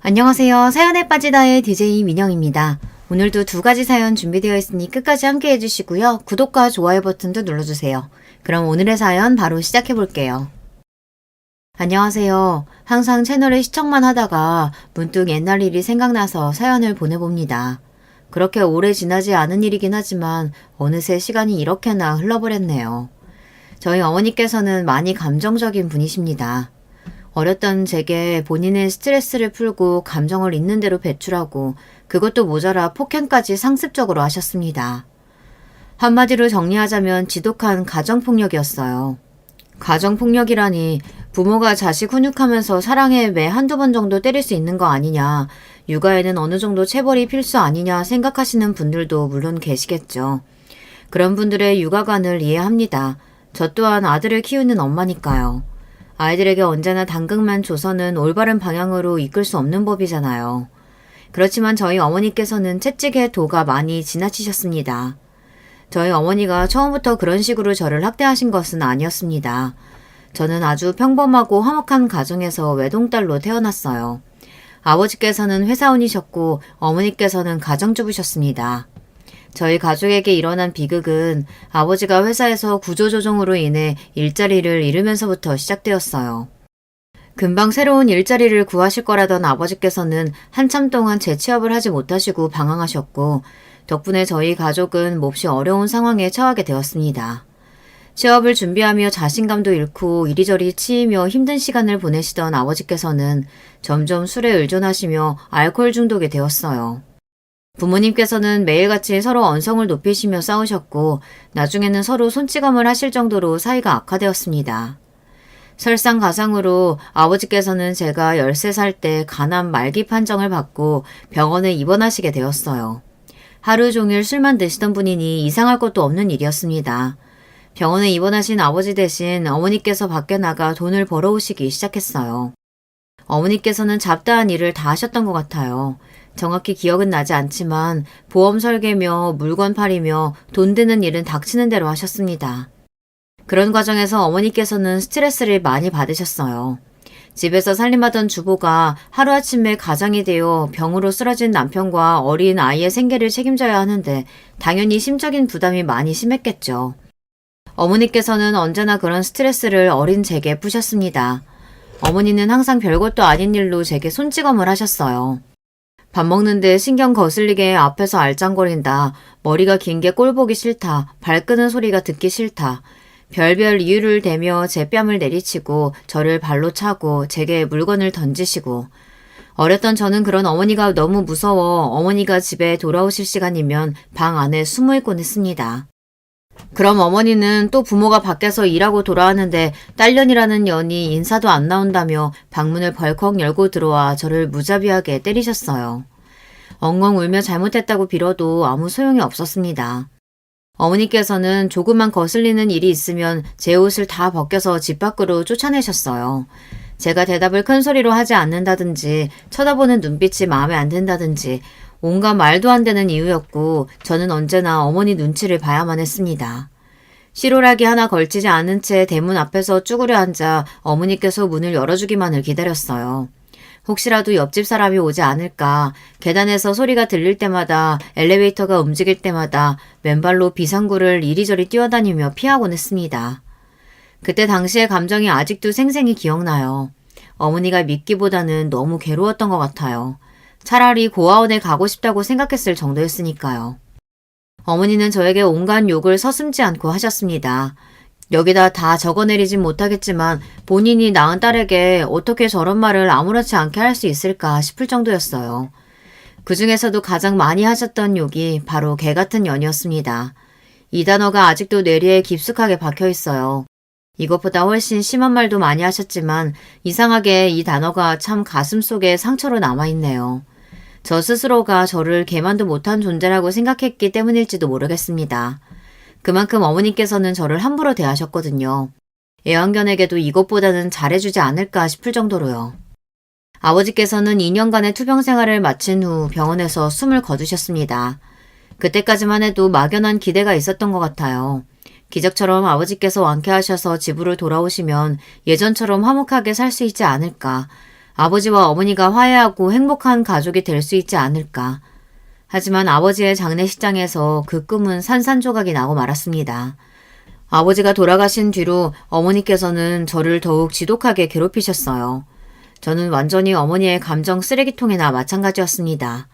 안녕하세요. 사연에 빠지다의 DJ 민영입니다. 오늘도 두 가지 사연 준비되어 있으니 끝까지 함께 해주시고요. 구독과 좋아요 버튼도 눌러주세요. 그럼 오늘의 사연 바로 시작해 볼게요. 안녕하세요. 항상 채널을 시청만 하다가 문득 옛날 일이 생각나서 사연을 보내봅니다. 그렇게 오래 지나지 않은 일이긴 하지만 어느새 시간이 이렇게나 흘러버렸네요. 저희 어머니께서는 많이 감정적인 분이십니다. 어렸던 제게 본인의 스트레스를 풀고 감정을 있는 대로 배출하고 그것도 모자라 폭행까지 상습적으로 하셨습니다. 한마디로 정리하자면 지독한 가정폭력이었어요. 가정폭력이라니 부모가 자식 훈육하면서 사랑에 매 한두 번 정도 때릴 수 있는 거 아니냐, 육아에는 어느 정도 체벌이 필수 아니냐 생각하시는 분들도 물론 계시겠죠. 그런 분들의 육아관을 이해합니다. 저 또한 아들을 키우는 엄마니까요. 아이들에게 언제나 당근만 줘서는 올바른 방향으로 이끌 수 없는 법이잖아요. 그렇지만 저희 어머니께서는 채찍의 도가 많이 지나치셨습니다. 저희 어머니가 처음부터 그런 식으로 저를 학대하신 것은 아니었습니다. 저는 아주 평범하고 화목한 가정에서 외동딸로 태어났어요. 아버지께서는 회사원이셨고 어머니께서는 가정주부셨습니다. 저희 가족에게 일어난 비극은 아버지가 회사에서 구조조정으로 인해 일자리를 잃으면서부터 시작되었어요. 금방 새로운 일자리를 구하실 거라던 아버지께서는 한참 동안 재취업을 하지 못하시고 방황하셨고 덕분에 저희 가족은 몹시 어려운 상황에 처하게 되었습니다. 취업을 준비하며 자신감도 잃고 이리저리 치이며 힘든 시간을 보내시던 아버지께서는 점점 술에 의존하시며 알코올 중독이 되었어요. 부모님께서는 매일같이 서로 언성을 높이시며 싸우셨고 나중에는 서로 손찌검을 하실 정도로 사이가 악화되었습니다. 설상가상으로 아버지께서는 제가 13살 때 간암 말기 판정을 받고 병원에 입원하시게 되었어요. 하루 종일 술만 드시던 분이니 이상할 것도 없는 일이었습니다. 병원에 입원하신 아버지 대신 어머니께서 밖에 나가 돈을 벌어오시기 시작했어요. 어머니께서는 잡다한 일을 다 하셨던 것 같아요. 정확히 기억은 나지 않지만 보험 설계며 물건 팔이며 돈 드는 일은 닥치는 대로 하셨습니다. 그런 과정에서 어머니께서는 스트레스를 많이 받으셨어요. 집에서 살림하던 주부가 하루아침에 가장이 되어 병으로 쓰러진 남편과 어린 아이의 생계를 책임져야 하는데 당연히 심적인 부담이 많이 심했겠죠. 어머니께서는 언제나 그런 스트레스를 어린 제게 푸셨습니다. 어머니는 항상 별것도 아닌 일로 제게 손찌검을 하셨어요. 밥 먹는데 신경 거슬리게 앞에서 알짱거린다. 머리가 긴 게 꼴 보기 싫다. 발 끄는 소리가 듣기 싫다. 별별 이유를 대며 제 뺨을 내리치고 저를 발로 차고 제게 물건을 던지시고 어렸던 저는 그런 어머니가 너무 무서워 어머니가 집에 돌아오실 시간이면 방 안에 숨어 있곤 했습니다. 그럼 어머니는 또 부모가 밖에서 일하고 돌아왔는데 딸년이라는 년이 인사도 안 나온다며 방문을 벌컥 열고 들어와 저를 무자비하게 때리셨어요. 엉엉 울며 잘못했다고 빌어도 아무 소용이 없었습니다. 어머니께서는 조금만 거슬리는 일이 있으면 제 옷을 다 벗겨서 집 밖으로 쫓아내셨어요. 제가 대답을 큰 소리로 하지 않는다든지 쳐다보는 눈빛이 마음에 안 든다든지 온갖 말도 안 되는 이유였고 저는 언제나 어머니 눈치를 봐야만 했습니다. 실오라기 하나 걸치지 않은 채 대문 앞에서 쭈그려 앉아 어머니께서 문을 열어주기만을 기다렸어요. 혹시라도 옆집 사람이 오지 않을까, 계단에서 소리가 들릴 때마다 엘리베이터가 움직일 때마다 맨발로 비상구를 이리저리 뛰어다니며 피하곤 했습니다. 그때 당시의 감정이 아직도 생생히 기억나요. 어머니가 믿기보다는 너무 괴로웠던 것 같아요. 차라리 고아원에 가고 싶다고 생각했을 정도였으니까요. 어머니는 저에게 온갖 욕을 서슴지 않고 하셨습니다. 여기다 다 적어내리진 못하겠지만 본인이 낳은 딸에게 어떻게 저런 말을 아무렇지 않게 할 수 있을까 싶을 정도였어요. 그 중에서도 가장 많이 하셨던 욕이 바로 개 같은 년이었습니다. 이 단어가 아직도 뇌리에 깊숙하게 박혀 있어요. 이것보다 훨씬 심한 말도 많이 하셨지만 이상하게 이 단어가 참 가슴속에 상처로 남아있네요. 저 스스로가 저를 개만도 못한 존재라고 생각했기 때문일지도 모르겠습니다. 그만큼 어머니께서는 저를 함부로 대하셨거든요. 애완견에게도 이것보다는 잘해주지 않을까 싶을 정도로요. 아버지께서는 2년간의 투병 생활을 마친 후 병원에서 숨을 거두셨습니다. 그때까지만 해도 막연한 기대가 있었던 것 같아요. 기적처럼 아버지께서 완쾌하셔서 집으로 돌아오시면 예전처럼 화목하게 살 수 있지 않을까. 아버지와 어머니가 화해하고 행복한 가족이 될 수 있지 않을까. 하지만 아버지의 장례식장에서 그 꿈은 산산조각이 나고 말았습니다. 아버지가 돌아가신 뒤로 어머니께서는 저를 더욱 지독하게 괴롭히셨어요. 저는 완전히 어머니의 감정 쓰레기통이나 마찬가지였습니다.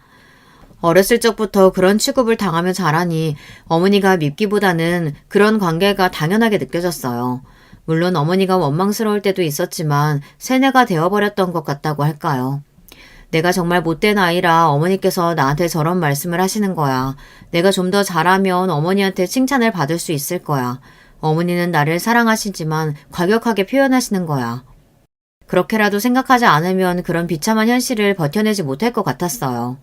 어렸을 적부터 그런 취급을 당하며 자라니 어머니가 밉기보다는 그런 관계가 당연하게 느껴졌어요. 물론 어머니가 원망스러울 때도 있었지만 세뇌가 되어버렸던 것 같다고 할까요? 내가 정말 못된 아이라 어머니께서 나한테 저런 말씀을 하시는 거야. 내가 좀 더 잘하면 어머니한테 칭찬을 받을 수 있을 거야. 어머니는 나를 사랑하시지만 과격하게 표현하시는 거야. 그렇게라도 생각하지 않으면 그런 비참한 현실을 버텨내지 못할 것 같았어요.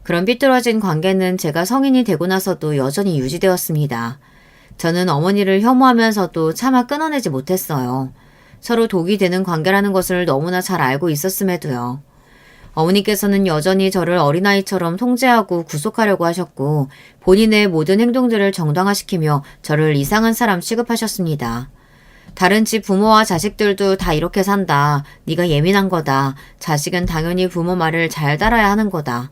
그런 삐뚤어진 관계는 제가 성인이 되고 나서도 여전히 유지되었습니다. 저는 어머니를 혐오하면서도 차마 끊어내지 못했어요. 서로 독이 되는 관계라는 것을 너무나 잘 알고 있었음에도요. 어머니께서는 여전히 저를 어린아이처럼 통제하고 구속하려고 하셨고 본인의 모든 행동들을 정당화시키며 저를 이상한 사람 취급하셨습니다. 다른 집 부모와 자식들도 다 이렇게 산다. 네가 예민한 거다. 자식은 당연히 부모 말을 잘 따라야 하는 거다.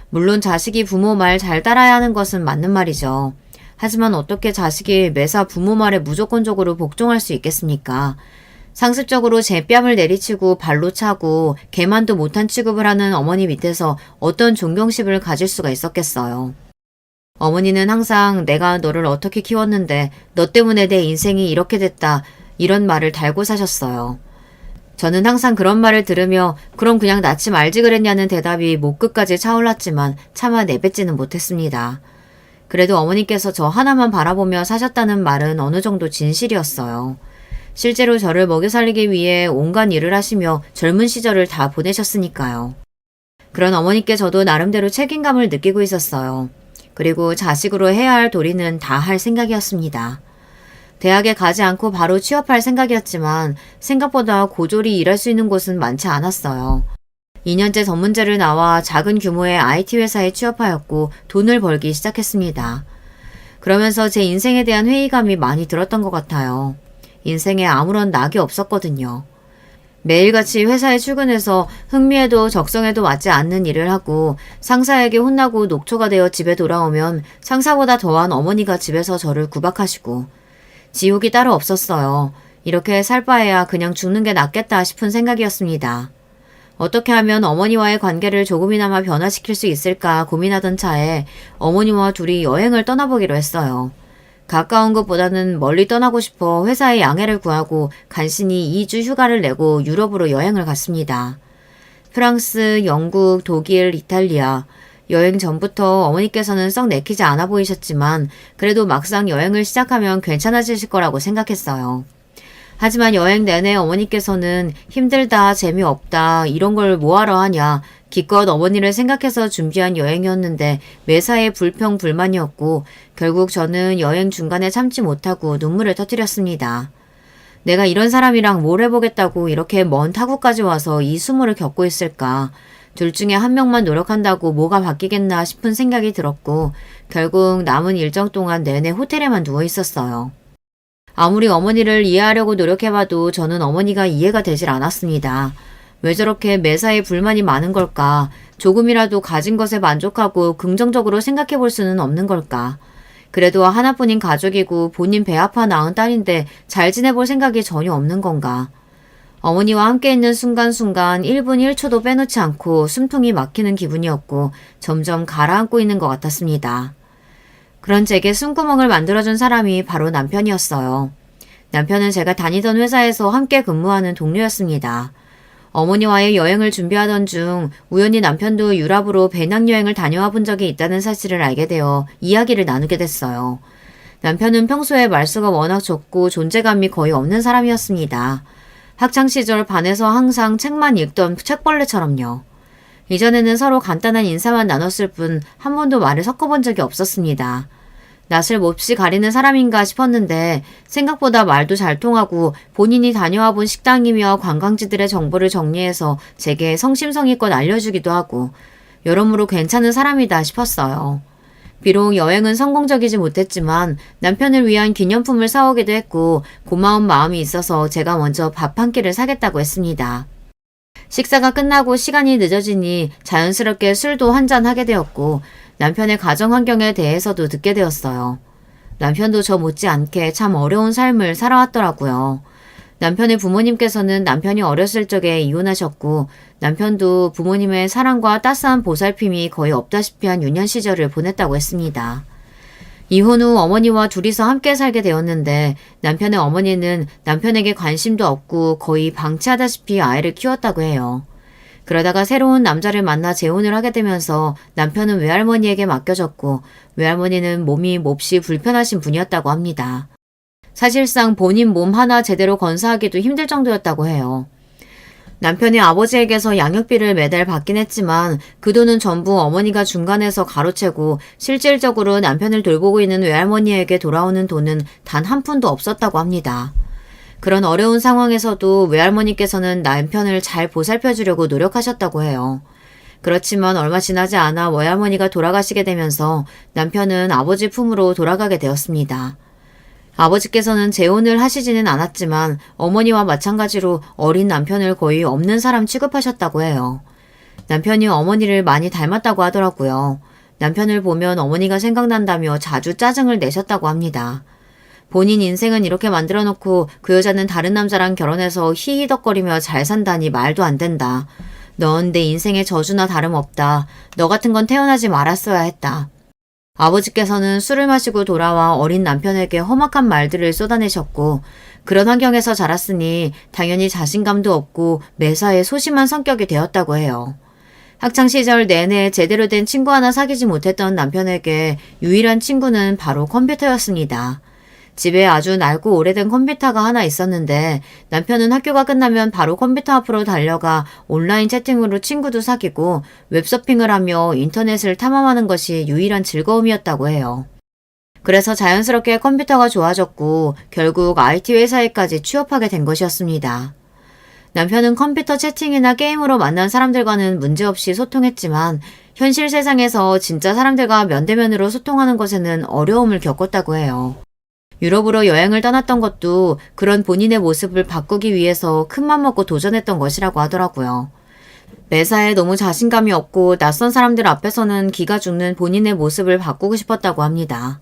물론 자식이 부모 말 잘 따라야 하는 것은 맞는 말이죠. 하지만 어떻게 자식이 매사 부모 말에 무조건적으로 복종할 수 있겠습니까? 상습적으로 제 뺨을 내리치고 발로 차고 개만도 못한 취급을 하는 어머니 밑에서 어떤 존경심을 가질 수가 있었겠어요. 어머니는 항상 내가 너를 어떻게 키웠는데 너 때문에 내 인생이 이렇게 됐다 이런 말을 달고 사셨어요. 저는 항상 그런 말을 들으며 그럼 그냥 낳지 말지 그랬냐는 대답이 목 끝까지 차올랐지만 차마 내뱉지는 못했습니다. 그래도 어머니께서 저 하나만 바라보며 사셨다는 말은 어느 정도 진실이었어요. 실제로 저를 먹여 살리기 위해 온갖 일을 하시며 젊은 시절을 다 보내셨으니까요. 그런 어머니께 저도 나름대로 책임감을 느끼고 있었어요. 그리고 자식으로 해야 할 도리는 다 할 생각이었습니다. 대학에 가지 않고 바로 취업할 생각이었지만 생각보다 고졸이 일할 수 있는 곳은 많지 않았어요. 2년제 전문제를 나와 작은 규모의 IT 회사에 취업하였고 돈을 벌기 시작했습니다. 그러면서 제 인생에 대한 회의감이 많이 들었던 것 같아요. 인생에 아무런 낙이 없었거든요. 매일같이 회사에 출근해서 흥미에도 적성에도 맞지 않는 일을 하고 상사에게 혼나고 녹초가 되어 집에 돌아오면 상사보다 더한 어머니가 집에서 저를 구박하시고 지옥이 따로 없었어요. 이렇게 살 바에야 그냥 죽는 게 낫겠다 싶은 생각이었습니다. 어떻게 하면 어머니와의 관계를 조금이나마 변화시킬 수 있을까 고민하던 차에 어머니와 둘이 여행을 떠나보기로 했어요. 가까운 것보다는 멀리 떠나고 싶어 회사에 양해를 구하고 간신히 2주 휴가를 내고 유럽으로 여행을 갔습니다. 프랑스, 영국, 독일, 이탈리아. 여행 전부터 어머니께서는 썩 내키지 않아 보이셨지만 그래도 막상 여행을 시작하면 괜찮아지실 거라고 생각했어요. 하지만 여행 내내 어머니께서는 힘들다, 재미없다, 이런 걸 뭐하러 하냐, 기껏 어머니를 생각해서 준비한 여행이었는데 매사에 불평, 불만이었고 결국 저는 여행 중간에 참지 못하고 눈물을 터뜨렸습니다. 내가 이런 사람이랑 뭘 해보겠다고 이렇게 먼 타국까지 와서 이 수모를 겪고 있을까. 둘 중에 한 명만 노력한다고 뭐가 바뀌겠나 싶은 생각이 들었고 결국 남은 일정 동안 내내 호텔에만 누워 있었어요. 아무리 어머니를 이해하려고 노력해봐도 저는 어머니가 이해가 되질 않았습니다. 왜 저렇게 매사에 불만이 많은 걸까? 조금이라도 가진 것에 만족하고 긍정적으로 생각해 볼 수는 없는 걸까? 그래도 하나뿐인 가족이고 본인 배 아파 낳은 딸인데 잘 지내볼 생각이 전혀 없는 건가? 어머니와 함께 있는 순간순간 1분 1초도 빼놓지 않고 숨통이 막히는 기분이었고 점점 가라앉고 있는 것 같았습니다. 그런 제게 숨구멍을 만들어준 사람이 바로 남편이었어요. 남편은 제가 다니던 회사에서 함께 근무하는 동료였습니다. 어머니와의 여행을 준비하던 중 우연히 남편도 유럽으로 배낭여행을 다녀와 본 적이 있다는 사실을 알게 되어 이야기를 나누게 됐어요. 남편은 평소에 말수가 워낙 적고 존재감이 거의 없는 사람이었습니다. 학창시절 반에서 항상 책만 읽던 책벌레처럼요. 이전에는 서로 간단한 인사만 나눴을 뿐 한 번도 말을 섞어본 적이 없었습니다. 낯을 몹시 가리는 사람인가 싶었는데 생각보다 말도 잘 통하고 본인이 다녀와 본 식당이며 관광지들의 정보를 정리해서 제게 성심성의껏 알려주기도 하고 여러모로 괜찮은 사람이다 싶었어요. 비록 여행은 성공적이지 못했지만 남편을 위한 기념품을 사오기도 했고 고마운 마음이 있어서 제가 먼저 밥 한 끼를 사겠다고 했습니다. 식사가 끝나고 시간이 늦어지니 자연스럽게 술도 한잔 하게 되었고 남편의 가정 환경에 대해서도 듣게 되었어요. 남편도 저 못지않게 참 어려운 삶을 살아왔더라고요. 남편의 부모님께서는 남편이 어렸을 적에 이혼하셨고 남편도 부모님의 사랑과 따스한 보살핌이 거의 없다시피 한 유년 시절을 보냈다고 했습니다. 이혼 후 어머니와 둘이서 함께 살게 되었는데 남편의 어머니는 남편에게 관심도 없고 거의 방치하다시피 아이를 키웠다고 해요. 그러다가 새로운 남자를 만나 재혼을 하게 되면서 남편은 외할머니에게 맡겨졌고 외할머니는 몸이 몹시 불편하신 분이었다고 합니다. 사실상 본인 몸 하나 제대로 건사하기도 힘들 정도였다고 해요. 남편이 아버지에게서 양육비를 매달 받긴 했지만 그 돈은 전부 어머니가 중간에서 가로채고 실질적으로 남편을 돌보고 있는 외할머니에게 돌아오는 돈은 단 한 푼도 없었다고 합니다. 그런 어려운 상황에서도 외할머니께서는 남편을 잘 보살펴주려고 노력하셨다고 해요. 그렇지만 얼마 지나지 않아 외할머니가 돌아가시게 되면서 남편은 아버지 품으로 돌아가게 되었습니다. 아버지께서는 재혼을 하시지는 않았지만 어머니와 마찬가지로 어린 남편을 거의 없는 사람 취급하셨다고 해요. 남편이 어머니를 많이 닮았다고 하더라고요. 남편을 보면 어머니가 생각난다며 자주 짜증을 내셨다고 합니다. 본인 인생은 이렇게 만들어 놓고 그 여자는 다른 남자랑 결혼해서 히히덕거리며 잘 산다니 말도 안 된다. 넌 내 인생의 저주나 다름없다. 너 같은 건 태어나지 말았어야 했다. 아버지께서는 술을 마시고 돌아와 어린 남편에게 험악한 말들을 쏟아내셨고 그런 환경에서 자랐으니 당연히 자신감도 없고 매사에 소심한 성격이 되었다고 해요. 학창시절 내내 제대로 된 친구 하나 사귀지 못했던 남편에게 유일한 친구는 바로 컴퓨터였습니다. 집에 아주 낡고 오래된 컴퓨터가 하나 있었는데 남편은 학교가 끝나면 바로 컴퓨터 앞으로 달려가 온라인 채팅으로 친구도 사귀고 웹서핑을 하며 인터넷을 탐험하는 것이 유일한 즐거움이었다고 해요. 그래서 자연스럽게 컴퓨터가 좋아졌고 결국 IT 회사에까지 취업하게 된 것이었습니다. 남편은 컴퓨터 채팅이나 게임으로 만난 사람들과는 문제없이 소통했지만 현실 세상에서 진짜 사람들과 면대면으로 소통하는 것에는 어려움을 겪었다고 해요. 유럽으로 여행을 떠났던 것도 그런 본인의 모습을 바꾸기 위해서 큰맘 먹고 도전했던 것이라고 하더라고요. 매사에 너무 자신감이 없고 낯선 사람들 앞에서는 기가 죽는 본인의 모습을 바꾸고 싶었다고 합니다.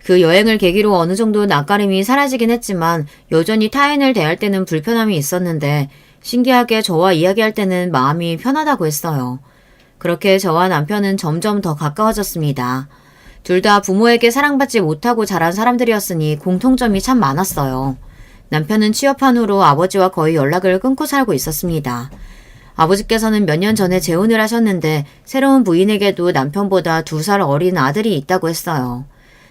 그 여행을 계기로 어느 정도 낯가림이 사라지긴 했지만 여전히 타인을 대할 때는 불편함이 있었는데 신기하게 저와 이야기할 때는 마음이 편하다고 했어요. 그렇게 저와 남편은 점점 더 가까워졌습니다. 둘 다 부모에게 사랑받지 못하고 자란 사람들이었으니 공통점이 참 많았어요. 남편은 취업한 후로 아버지와 거의 연락을 끊고 살고 있었습니다. 아버지께서는 몇 년 전에 재혼을 하셨는데 새로운 부인에게도 남편보다 2살 어린 아들이 있다고 했어요.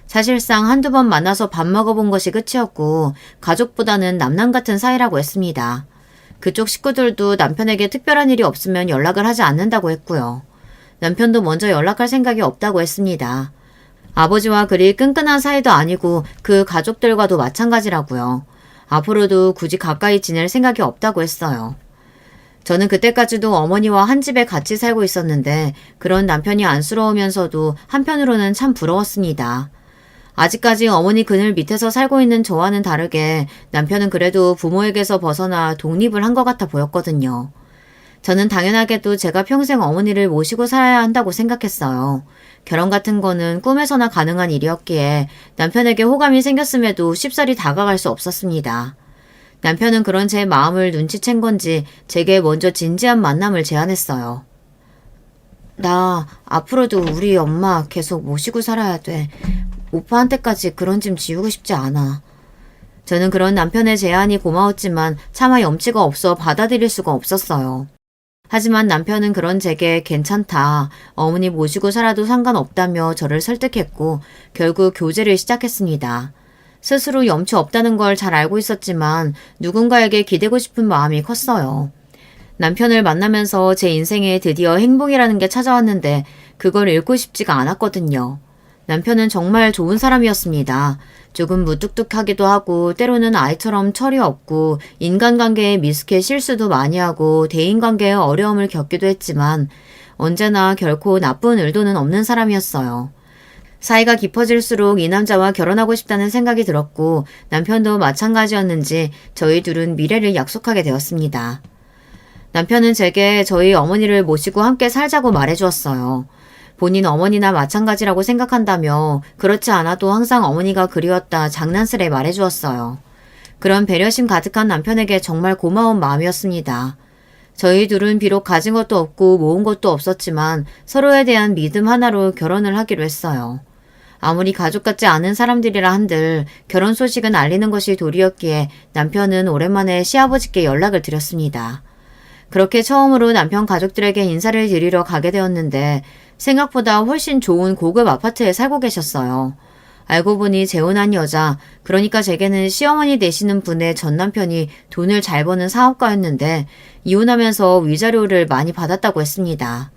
사실상 한두 번 만나서 밥 먹어본 것이 끝이었고 가족보다는 남남 같은 사이라고 했습니다. 그쪽 식구들도 남편에게 특별한 일이 없으면 연락을 하지 않는다고 했고요. 남편도 먼저 연락할 생각이 없다고 했습니다. 아버지와 그리 끈끈한 사이도 아니고 그 가족들과도 마찬가지라고요. 앞으로도 굳이 가까이 지낼 생각이 없다고 했어요. 저는 그때까지도 어머니와 한 집에 같이 살고 있었는데 그런 남편이 안쓰러우면서도 한편으로는 참 부러웠습니다. 아직까지 어머니 그늘 밑에서 살고 있는 저와는 다르게 남편은 그래도 부모에게서 벗어나 독립을 한 것 같아 보였거든요. 저는 당연하게도 제가 평생 어머니를 모시고 살아야 한다고 생각했어요. 결혼 같은 거는 꿈에서나 가능한 일이었기에 남편에게 호감이 생겼음에도 쉽사리 다가갈 수 없었습니다. 남편은 그런 제 마음을 눈치챈 건지 제게 먼저 진지한 만남을 제안했어요. 나 앞으로도 우리 엄마 계속 모시고 살아야 돼. 오빠한테까지 그런 짐 지우고 싶지 않아. 저는 그런 남편의 제안이 고마웠지만 차마 염치가 없어 받아들일 수가 없었어요. 하지만 남편은 그런 제게 괜찮다, 어머니 모시고 살아도 상관없다며 저를 설득했고 결국 교제를 시작했습니다. 스스로 염치 없다는 걸 잘 알고 있었지만 누군가에게 기대고 싶은 마음이 컸어요. 남편을 만나면서 제 인생에 드디어 행복이라는 게 찾아왔는데 그걸 잃고 싶지가 않았거든요. 남편은 정말 좋은 사람이었습니다. 조금 무뚝뚝하기도 하고 때로는 아이처럼 철이 없고 인간관계에 미숙해 실수도 많이 하고 대인관계에 어려움을 겪기도 했지만 언제나 결코 나쁜 의도는 없는 사람이었어요. 사이가 깊어질수록 이 남자와 결혼하고 싶다는 생각이 들었고 남편도 마찬가지였는지 저희 둘은 미래를 약속하게 되었습니다. 남편은 제게 저희 어머니를 모시고 함께 살자고 말해주었어요. 본인 어머니나 마찬가지라고 생각한다며 그렇지 않아도 항상 어머니가 그리웠다 장난스레 말해주었어요. 그런 배려심 가득한 남편에게 정말 고마운 마음이었습니다. 저희 둘은 비록 가진 것도 없고 모은 것도 없었지만 서로에 대한 믿음 하나로 결혼을 하기로 했어요. 아무리 가족 같지 않은 사람들이라 한들 결혼 소식은 알리는 것이 도리였기에 남편은 오랜만에 시아버지께 연락을 드렸습니다. 그렇게 처음으로 남편 가족들에게 인사를 드리러 가게 되었는데 생각보다 훨씬 좋은 고급 아파트에 살고 계셨어요. 알고 보니 재혼한 여자, 그러니까 제게는 시어머니 되시는 분의 전 남편이 돈을 잘 버는 사업가였는데 이혼하면서 위자료를 많이 받았다고 했습니다.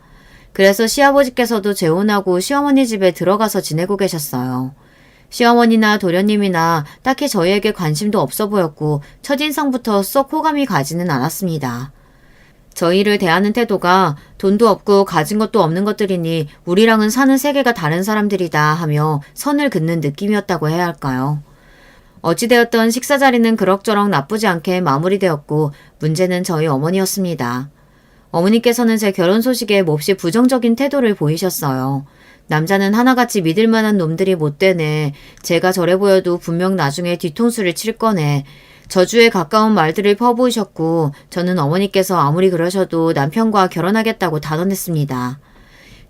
그래서 시아버지께서도 재혼하고 시어머니 집에 들어가서 지내고 계셨어요. 시어머니나 도련님이나 딱히 저희에게 관심도 없어 보였고 첫인상부터 썩 호감이 가지는 않았습니다. 저희를 대하는 태도가 돈도 없고 가진 것도 없는 것들이니 우리랑은 사는 세계가 다른 사람들이다 하며 선을 긋는 느낌이었다고 해야 할까요? 어찌되었던 식사 자리는 그럭저럭 나쁘지 않게 마무리되었고 문제는 저희 어머니였습니다. 어머니께서는 제 결혼 소식에 몹시 부정적인 태도를 보이셨어요. 남자는 하나같이 믿을 만한 놈들이 못 되네. 제가 저래 보여도 분명 나중에 뒤통수를 칠 거네. 저주에 가까운 말들을 퍼부으셨고 저는 어머니께서 아무리 그러셔도 남편과 결혼하겠다고 단언했습니다.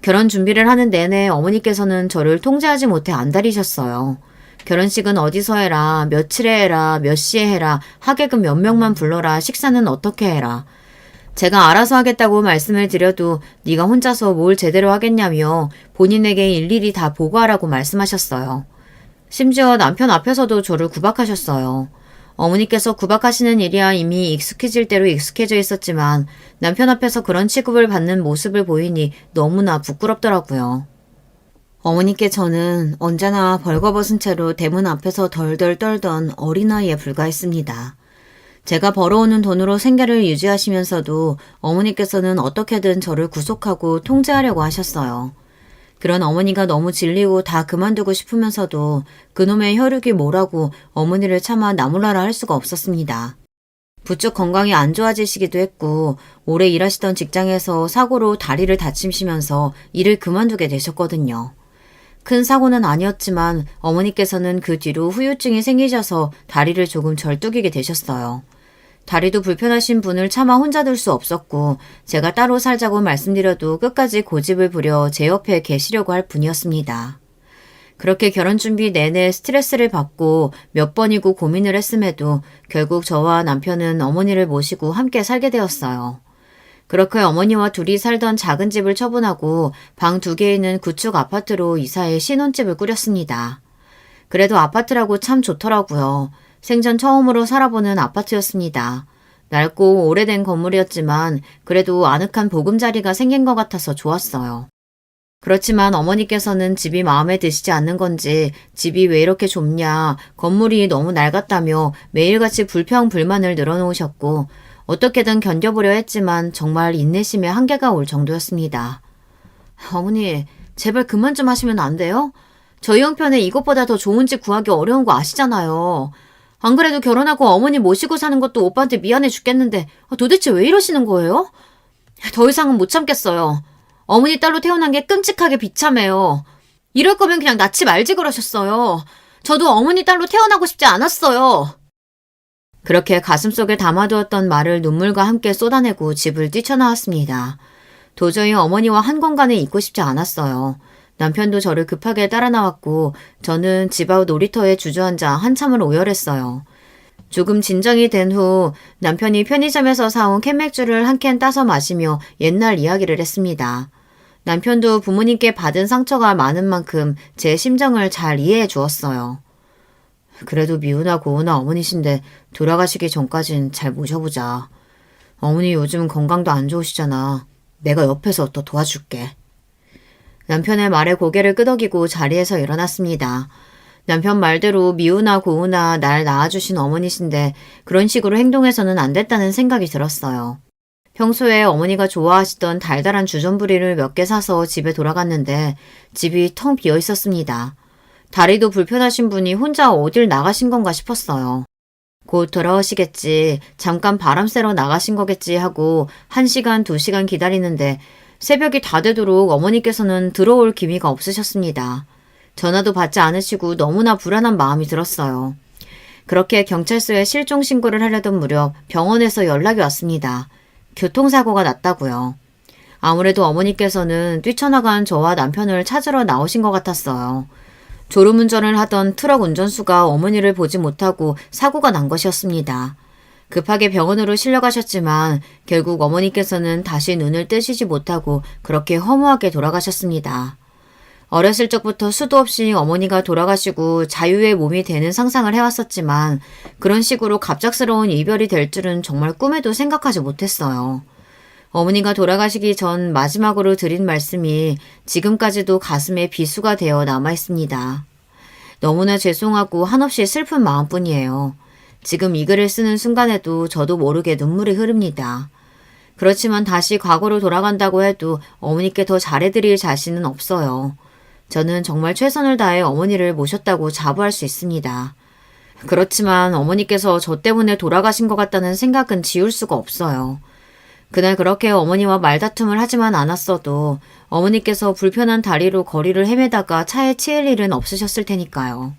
결혼 준비를 하는 내내 어머니께서는 저를 통제하지 못해 안달이셨어요. 결혼식은 어디서 해라, 며칠에 해라, 몇 시에 해라, 하객은 몇 명만 불러라, 식사는 어떻게 해라. 제가 알아서 하겠다고 말씀을 드려도 네가 혼자서 뭘 제대로 하겠냐며 본인에게 일일이 다 보고하라고 말씀하셨어요. 심지어 남편 앞에서도 저를 구박하셨어요. 어머니께서 구박하시는 일이야 이미 익숙해질 대로 익숙해져 있었지만 남편 앞에서 그런 취급을 받는 모습을 보이니 너무나 부끄럽더라고요. 어머니께 저는 언제나 벌거벗은 채로 대문 앞에서 덜덜 떨던 어린아이에 불과했습니다. 제가 벌어오는 돈으로 생계를 유지하시면서도 어머니께서는 어떻게든 저를 구속하고 통제하려고 하셨어요. 그런 어머니가 너무 질리고 다 그만두고 싶으면서도 그놈의 혈육이 뭐라고 어머니를 차마 나무라라 할 수가 없었습니다. 부쩍 건강이 안 좋아지시기도 했고 오래 일하시던 직장에서 사고로 다리를 다치시면서 일을 그만두게 되셨거든요. 큰 사고는 아니었지만 어머니께서는 그 뒤로 후유증이 생기셔서 다리를 조금 절뚝이게 되셨어요. 다리도 불편하신 분을 차마 혼자 둘 수 없었고 제가 따로 살자고 말씀드려도 끝까지 고집을 부려 제 옆에 계시려고 할 분이었습니다. 그렇게 결혼 준비 내내 스트레스를 받고 몇 번이고 고민을 했음에도 결국 저와 남편은 어머니를 모시고 함께 살게 되었어요. 그렇게 어머니와 둘이 살던 작은 집을 처분하고 방 2개 있는 구축 아파트로 이사해 신혼집을 꾸렸습니다. 그래도 아파트라고 참 좋더라고요. 생전 처음으로 살아보는 아파트였습니다. 낡고 오래된 건물이었지만 그래도 아늑한 보금자리가 생긴 것 같아서 좋았어요. 그렇지만 어머니께서는 집이 마음에 드시지 않는 건지 집이 왜 이렇게 좁냐, 건물이 너무 낡았다며 매일같이 불평불만을 늘어놓으셨고 어떻게든 견뎌보려 했지만 정말 인내심에 한계가 올 정도였습니다. 어머니, 제발 그만 좀 하시면 안 돼요? 저희 형편에 이것보다 더 좋은 집 구하기 어려운 거 아시잖아요. 안 그래도 결혼하고 어머니 모시고 사는 것도 오빠한테 미안해 죽겠는데 도대체 왜 이러시는 거예요? 더 이상은 못 참겠어요. 어머니 딸로 태어난 게 끔찍하게 비참해요. 이럴 거면 그냥 낳지 말지 그러셨어요. 저도 어머니 딸로 태어나고 싶지 않았어요. 그렇게 가슴속에 담아두었던 말을 눈물과 함께 쏟아내고 집을 뛰쳐나왔습니다. 도저히 어머니와 한 공간에 있고 싶지 않았어요. 남편도 저를 급하게 따라 나왔고 저는 집 앞 놀이터에 주저앉아 한참을 오열했어요. 조금 진정이 된 후 남편이 편의점에서 사온 캔맥주를 한 캔 따서 마시며 옛날 이야기를 했습니다. 남편도 부모님께 받은 상처가 많은 만큼 제 심정을 잘 이해해 주었어요. 그래도 미우나 고우나 어머니신데 돌아가시기 전까진 잘 모셔보자. 어머니 요즘 건강도 안 좋으시잖아. 내가 옆에서 더 도와줄게. 남편의 말에 고개를 끄덕이고 자리에서 일어났습니다. 남편 말대로 미우나 고우나 날 낳아주신 어머니신데 그런 식으로 행동해서는 안 됐다는 생각이 들었어요. 평소에 어머니가 좋아하시던 달달한 주전부리를 몇 개 사서 집에 돌아갔는데 집이 텅 비어 있었습니다. 다리도 불편하신 분이 혼자 어딜 나가신 건가 싶었어요. 곧 돌아오시겠지. 잠깐 바람 쐬러 나가신 거겠지 하고 1시간, 2시간 기다리는데 새벽이 다 되도록 어머니께서는 들어올 기미가 없으셨습니다. 전화도 받지 않으시고 너무나 불안한 마음이 들었어요. 그렇게 경찰서에 실종 신고를 하려던 무렵 병원에서 연락이 왔습니다. 교통사고가 났다고요. 아무래도 어머니께서는 뛰쳐나간 저와 남편을 찾으러 나오신 것 같았어요. 졸음운전을 하던 트럭 운전수가 어머니를 보지 못하고 사고가 난 것이었습니다. 급하게 병원으로 실려가셨지만 결국 어머니께서는 다시 눈을 뜨시지 못하고 그렇게 허무하게 돌아가셨습니다. 어렸을 적부터 수도 없이 어머니가 돌아가시고 자유의 몸이 되는 상상을 해왔었지만 그런 식으로 갑작스러운 이별이 될 줄은 정말 꿈에도 생각하지 못했어요. 어머니가 돌아가시기 전 마지막으로 드린 말씀이 지금까지도 가슴에 비수가 되어 남아있습니다. 너무나 죄송하고 한없이 슬픈 마음뿐이에요. 지금 이 글을 쓰는 순간에도 저도 모르게 눈물이 흐릅니다. 그렇지만 다시 과거로 돌아간다고 해도 어머니께 더 잘해드릴 자신은 없어요. 저는 정말 최선을 다해 어머니를 모셨다고 자부할 수 있습니다. 그렇지만 어머니께서 저 때문에 돌아가신 것 같다는 생각은 지울 수가 없어요. 그날 그렇게 어머니와 말다툼을 하지만 않았어도 어머니께서 불편한 다리로 거리를 헤매다가 차에 치일 일은 없으셨을 테니까요.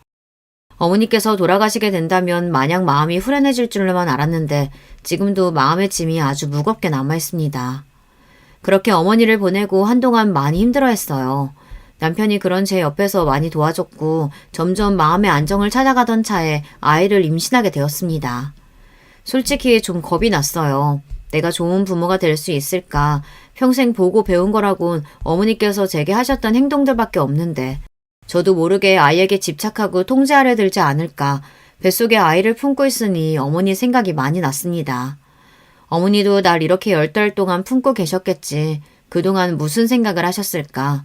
어머니께서 돌아가시게 된다면 마냥 마음이 후련해질 줄로만 알았는데 지금도 마음의 짐이 아주 무겁게 남아있습니다. 그렇게 어머니를 보내고 한동안 많이 힘들어했어요. 남편이 그런 제 옆에서 많이 도와줬고 점점 마음의 안정을 찾아가던 차에 아이를 임신하게 되었습니다. 솔직히 좀 겁이 났어요. 내가 좋은 부모가 될 수 있을까? 평생 보고 배운 거라곤 어머니께서 제게 하셨던 행동들밖에 없는데 저도 모르게 아이에게 집착하고 통제하려 들지 않을까? 뱃속에 아이를 품고 있으니 어머니 생각이 많이 났습니다. 어머니도 날 이렇게 10달 동안 품고 계셨겠지. 그동안 무슨 생각을 하셨을까?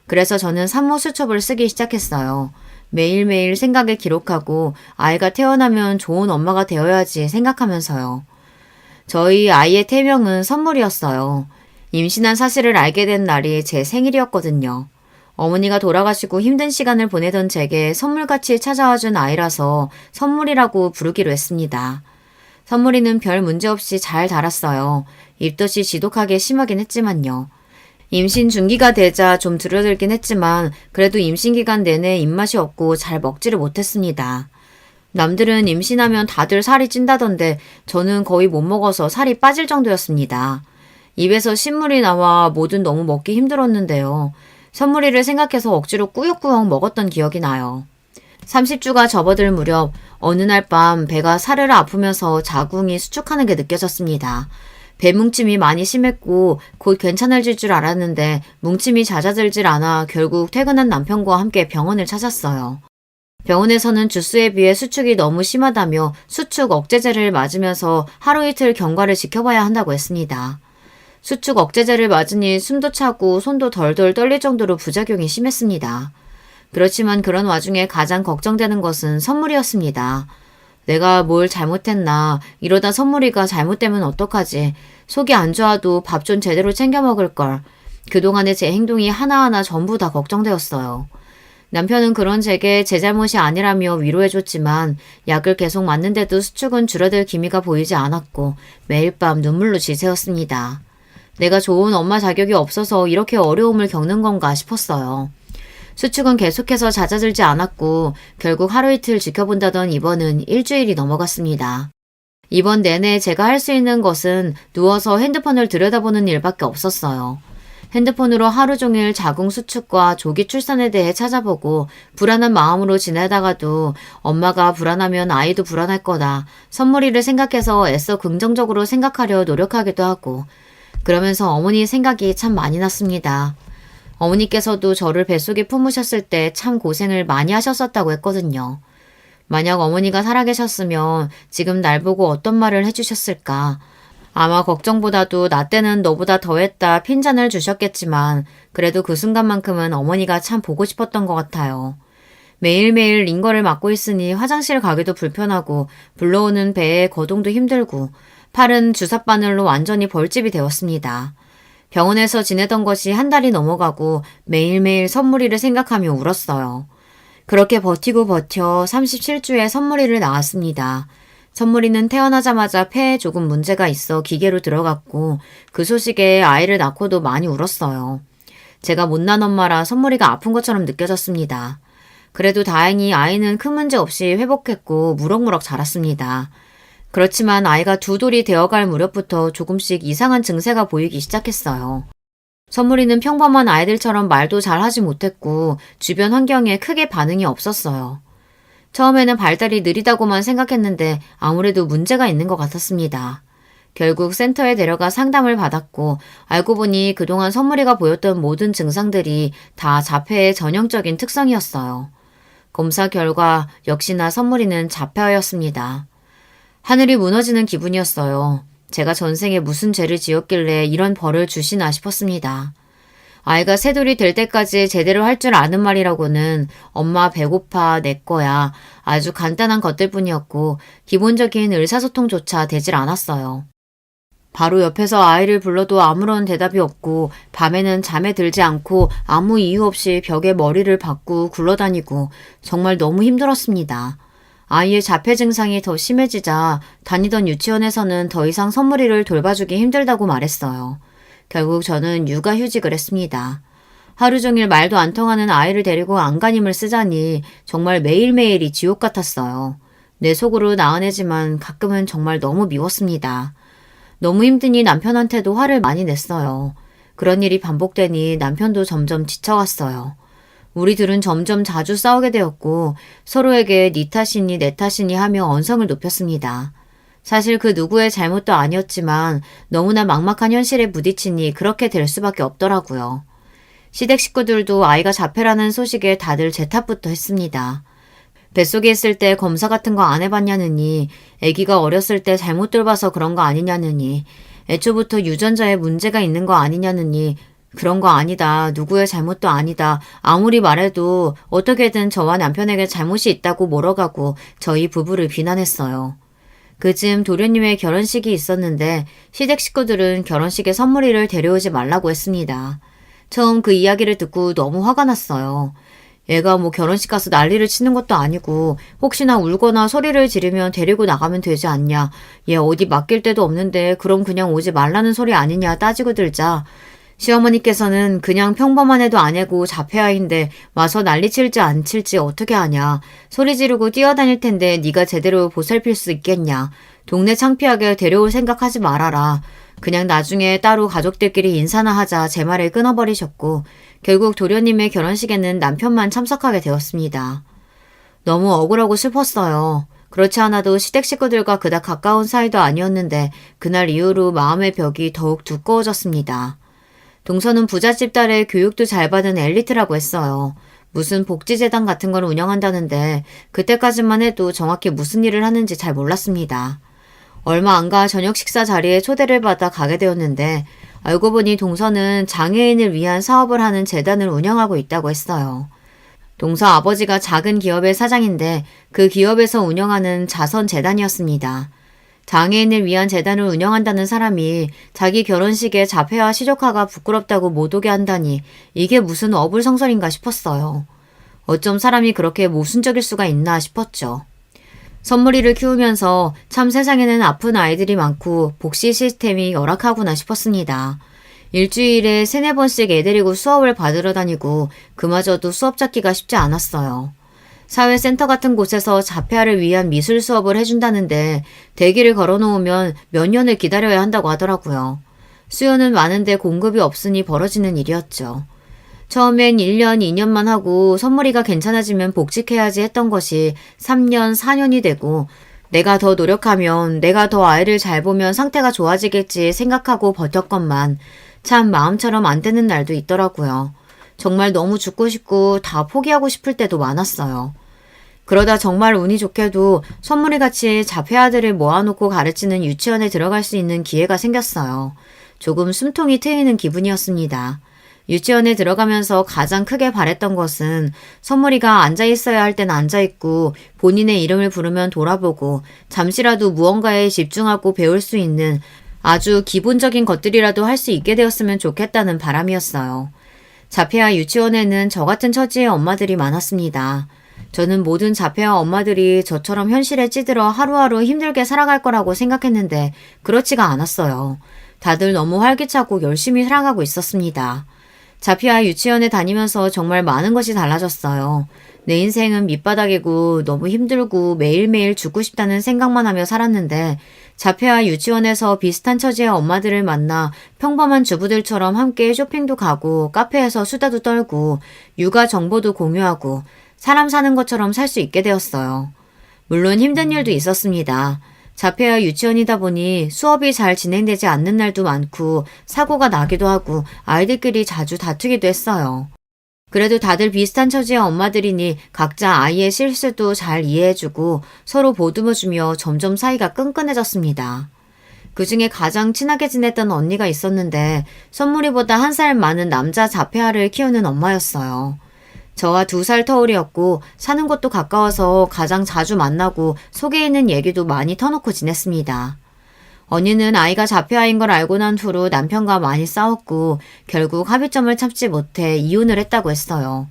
그래서 저는 산모 수첩을 쓰기 시작했어요. 매일매일 생각을 기록하고 아이가 태어나면 좋은 엄마가 되어야지 생각하면서요. 저희 아이의 태명은 선물이었어요. 임신한 사실을 알게 된 날이 제 생일이었거든요. 어머니가 돌아가시고 힘든 시간을 보내던 제게 선물같이 찾아와준 아이라서 선물이라고 부르기로 했습니다. 선물이는 별 문제 없이 잘 자랐어요. 입덧이 지독하게 심하긴 했지만요. 임신 중기가 되자 좀 줄어들긴 했지만 그래도 임신 기간 내내 입맛이 없고 잘 먹지를 못했습니다. 남들은 임신하면 다들 살이 찐다던데 저는 거의 못 먹어서 살이 빠질 정도였습니다. 입에서 신물이 나와 뭐든 너무 먹기 힘들었는데요. 선물이를 생각해서 억지로 꾸역꾸역 먹었던 기억이 나요. 30주가 접어들 무렵 어느 날 밤 배가 사르르 아프면서 자궁이 수축하는 게 느껴졌습니다. 배 뭉침이 많이 심했고 곧 괜찮아질 줄 알았는데 뭉침이 잦아들질 않아 결국 퇴근한 남편과 함께 병원을 찾았어요. 병원에서는 주수에 비해 수축이 너무 심하다며 수축 억제제를 맞으면서 하루 이틀 경과를 지켜봐야 한다고 했습니다. 수축 억제제를 맞으니 숨도 차고 손도 덜덜 떨릴 정도로 부작용이 심했습니다. 그렇지만 그런 와중에 가장 걱정되는 것은 선물이었습니다. 내가 뭘 잘못했나, 이러다 선물이가 잘못되면 어떡하지, 속이 안 좋아도 밥 좀 제대로 챙겨 먹을 걸. 그동안의 제 행동이 하나하나 전부 다 걱정되었어요. 남편은 그런 제게 제 잘못이 아니라며 위로해줬지만 약을 계속 맞는데도 수축은 줄어들 기미가 보이지 않았고 매일 밤 눈물로 지새웠습니다. 내가 좋은 엄마 자격이 없어서 이렇게 어려움을 겪는 건가 싶었어요. 수축은 계속해서 잦아들지 않았고 결국 하루 이틀 지켜본다던 입원은 일주일이 넘어갔습니다. 입원 내내 제가 할 수 있는 것은 누워서 핸드폰을 들여다보는 일밖에 없었어요. 핸드폰으로 하루 종일 자궁 수축과 조기 출산에 대해 찾아보고 불안한 마음으로 지내다가도 엄마가 불안하면 아이도 불안할 거다. 선물이를 생각해서 애써 긍정적으로 생각하려 노력하기도 하고 그러면서 어머니 생각이 참 많이 났습니다. 어머니께서도 저를 뱃속에 품으셨을 때 참 고생을 많이 하셨었다고 했거든요. 만약 어머니가 살아계셨으면 지금 날 보고 어떤 말을 해주셨을까? 아마 걱정보다도 나 때는 너보다 더했다 핀잔을 주셨겠지만 그래도 그 순간만큼은 어머니가 참 보고 싶었던 것 같아요. 매일매일 링거를 맞고 있으니 화장실 가기도 불편하고 불러오는 배의 거동도 힘들고 팔은 주사바늘로 완전히 벌집이 되었습니다. 병원에서 지내던 것이 한 달이 넘어가고 매일매일 선물이를 생각하며 울었어요. 그렇게 버티고 버텨 37주에 선물이를 낳았습니다. 선물이는 태어나자마자 폐에 조금 문제가 있어 기계로 들어갔고 그 소식에 아이를 낳고도 많이 울었어요. 제가 못난 엄마라 선물이가 아픈 것처럼 느껴졌습니다. 그래도 다행히 아이는 큰 문제 없이 회복했고 무럭무럭 자랐습니다. 그렇지만 아이가 두 돌이 되어갈 무렵부터 조금씩 이상한 증세가 보이기 시작했어요. 선물이는 평범한 아이들처럼 말도 잘 하지 못했고 주변 환경에 크게 반응이 없었어요. 처음에는 발달이 느리다고만 생각했는데 아무래도 문제가 있는 것 같았습니다. 결국 센터에 데려가 상담을 받았고 알고 보니 그동안 선물이가 보였던 모든 증상들이 다 자폐의 전형적인 특성이었어요. 검사 결과 역시나 선물이는 자폐아였습니다. 하늘이 무너지는 기분이었어요. 제가 전생에 무슨 죄를 지었길래 이런 벌을 주시나 싶었습니다. 아이가 세 돌이 될 때까지 제대로 할 줄 아는 말이라고는 엄마 배고파 내 거야 아주 간단한 것들 뿐이었고 기본적인 의사소통조차 되질 않았어요. 바로 옆에서 아이를 불러도 아무런 대답이 없고 밤에는 잠에 들지 않고 아무 이유 없이 벽에 머리를 박고 굴러다니고 정말 너무 힘들었습니다. 아이의 자폐 증상이 더 심해지자 다니던 유치원에서는 더 이상 선물이를 돌봐주기 힘들다고 말했어요. 결국 저는 육아휴직을 했습니다. 하루 종일 말도 안 통하는 아이를 데리고 안간힘을 쓰자니 정말 매일매일이 지옥 같았어요. 내 속으로 나은애지만 가끔은 정말 너무 미웠습니다. 너무 힘드니 남편한테도 화를 많이 냈어요. 그런 일이 반복되니 남편도 점점 지쳐갔어요. 우리 둘은 점점 자주 싸우게 되었고 서로에게 네 탓이니 내 탓이니 하며 언성을 높였습니다. 사실 그 누구의 잘못도 아니었지만 너무나 막막한 현실에 부딪히니 그렇게 될 수밖에 없더라고요. 시댁 식구들도 아이가 자폐라는 소식에 다들 제 탓부터 했습니다. 뱃속에 있을 때 검사 같은 거 안 해봤냐느니, 아기가 어렸을 때 잘못 돌봐서 그런 거 아니냐느니, 애초부터 유전자에 문제가 있는 거 아니냐느니, 그런 거 아니다. 누구의 잘못도 아니다. 아무리 말해도 어떻게든 저와 남편에게 잘못이 있다고 몰아가고 저희 부부를 비난했어요. 그쯤 도련님의 결혼식이 있었는데 시댁 식구들은 결혼식에 선물이를 데려오지 말라고 했습니다. 처음 그 이야기를 듣고 너무 화가 났어요. 얘가 뭐 결혼식 가서 난리를 치는 것도 아니고 혹시나 울거나 소리를 지르면 데리고 나가면 되지 않냐. 얘 어디 맡길 데도 없는데 그럼 그냥 오지 말라는 소리 아니냐 따지고 들자. 시어머니께서는 그냥 평범한 애도 아니고 자폐아인데 와서 난리 칠지 안 칠지 어떻게 하냐. 소리 지르고 뛰어다닐 텐데 네가 제대로 보살필 수 있겠냐. 동네 창피하게 데려올 생각하지 말아라. 그냥 나중에 따로 가족들끼리 인사나 하자 제 말을 끊어버리셨고 결국 도련님의 결혼식에는 남편만 참석하게 되었습니다. 너무 억울하고 슬펐어요. 그렇지 않아도 시댁 식구들과 그닥 가까운 사이도 아니었는데 그날 이후로 마음의 벽이 더욱 두꺼워졌습니다. 동서는 부잣집 딸의 교육도 잘 받은 엘리트라고 했어요. 무슨 복지재단 같은 걸 운영한다는데 그때까지만 해도 정확히 무슨 일을 하는지 잘 몰랐습니다. 얼마 안 가 저녁 식사 자리에 초대를 받아 가게 되었는데 알고 보니 동서는 장애인을 위한 사업을 하는 재단을 운영하고 있다고 했어요. 동서 아버지가 작은 기업의 사장인데 그 기업에서 운영하는 자선재단이었습니다. 장애인을 위한 재단을 운영한다는 사람이 자기 결혼식에 자폐와 시조카가 부끄럽다고 못 오게 한다니 이게 무슨 어불성설인가 싶었어요. 어쩜 사람이 그렇게 모순적일 수가 있나 싶었죠. 선물이를 키우면서 참 세상에는 아픈 아이들이 많고 복지 시스템이 열악하구나 싶었습니다. 일주일에 3-4번씩 애 데리고 수업을 받으러 다니고 그마저도 수업 잡기가 쉽지 않았어요. 사회센터 같은 곳에서 자폐아를 위한 미술 수업을 해준다는데 대기를 걸어놓으면 몇 년을 기다려야 한다고 하더라고요. 수요는 많은데 공급이 없으니 벌어지는 일이었죠. 처음엔 1년, 2년만 하고 선물이가 괜찮아지면 복직해야지 했던 것이 3년, 4년이 되고 내가 더 노력하면 내가 더 아이를 잘 보면 상태가 좋아지겠지 생각하고 버텼건만 참 마음처럼 안 되는 날도 있더라고요. 정말 너무 죽고 싶고 다 포기하고 싶을 때도 많았어요. 그러다 정말 운이 좋게도 선물이같이 자폐아들을 모아놓고 가르치는 유치원에 들어갈 수 있는 기회가 생겼어요. 조금 숨통이 트이는 기분이었습니다. 유치원에 들어가면서 가장 크게 바랬던 것은 선물이가 앉아있어야 할 땐 앉아있고 본인의 이름을 부르면 돌아보고 잠시라도 무언가에 집중하고 배울 수 있는 아주 기본적인 것들이라도 할 수 있게 되었으면 좋겠다는 바람이었어요. 자폐아 유치원에는 저 같은 처지의 엄마들이 많았습니다. 저는 모든 자폐아 엄마들이 저처럼 현실에 찌들어 하루하루 힘들게 살아갈 거라고 생각했는데 그렇지가 않았어요. 다들 너무 활기차고 열심히 살아가고 있었습니다. 자폐아 유치원에 다니면서 정말 많은 것이 달라졌어요. 내 인생은 밑바닥이고 너무 힘들고 매일매일 죽고 싶다는 생각만 하며 살았는데 자폐아 유치원에서 비슷한 처지의 엄마들을 만나 평범한 주부들처럼 함께 쇼핑도 가고 카페에서 수다도 떨고 육아 정보도 공유하고 사람 사는 것처럼 살 수 있게 되었어요. 물론 힘든 일도 있었습니다. 자폐아 유치원이다 보니 수업이 잘 진행되지 않는 날도 많고 사고가 나기도 하고 아이들끼리 자주 다투기도 했어요. 그래도 다들 비슷한 처지의 엄마들이니 각자 아이의 실수도 잘 이해해주고 서로 보듬어주며 점점 사이가 끈끈해졌습니다. 그 중에 가장 친하게 지냈던 언니가 있었는데 선물이보다 1살 많은 남자 자폐아를 키우는 엄마였어요. 저와 2살 터울이었고 사는 곳도 가까워서 가장 자주 만나고 속에 있는 얘기도 많이 터놓고 지냈습니다. 언니는 아이가 자폐아인 걸 알고 난 후로 남편과 많이 싸웠고 결국 합의점을 찾지 못해 이혼을 했다고 했어요.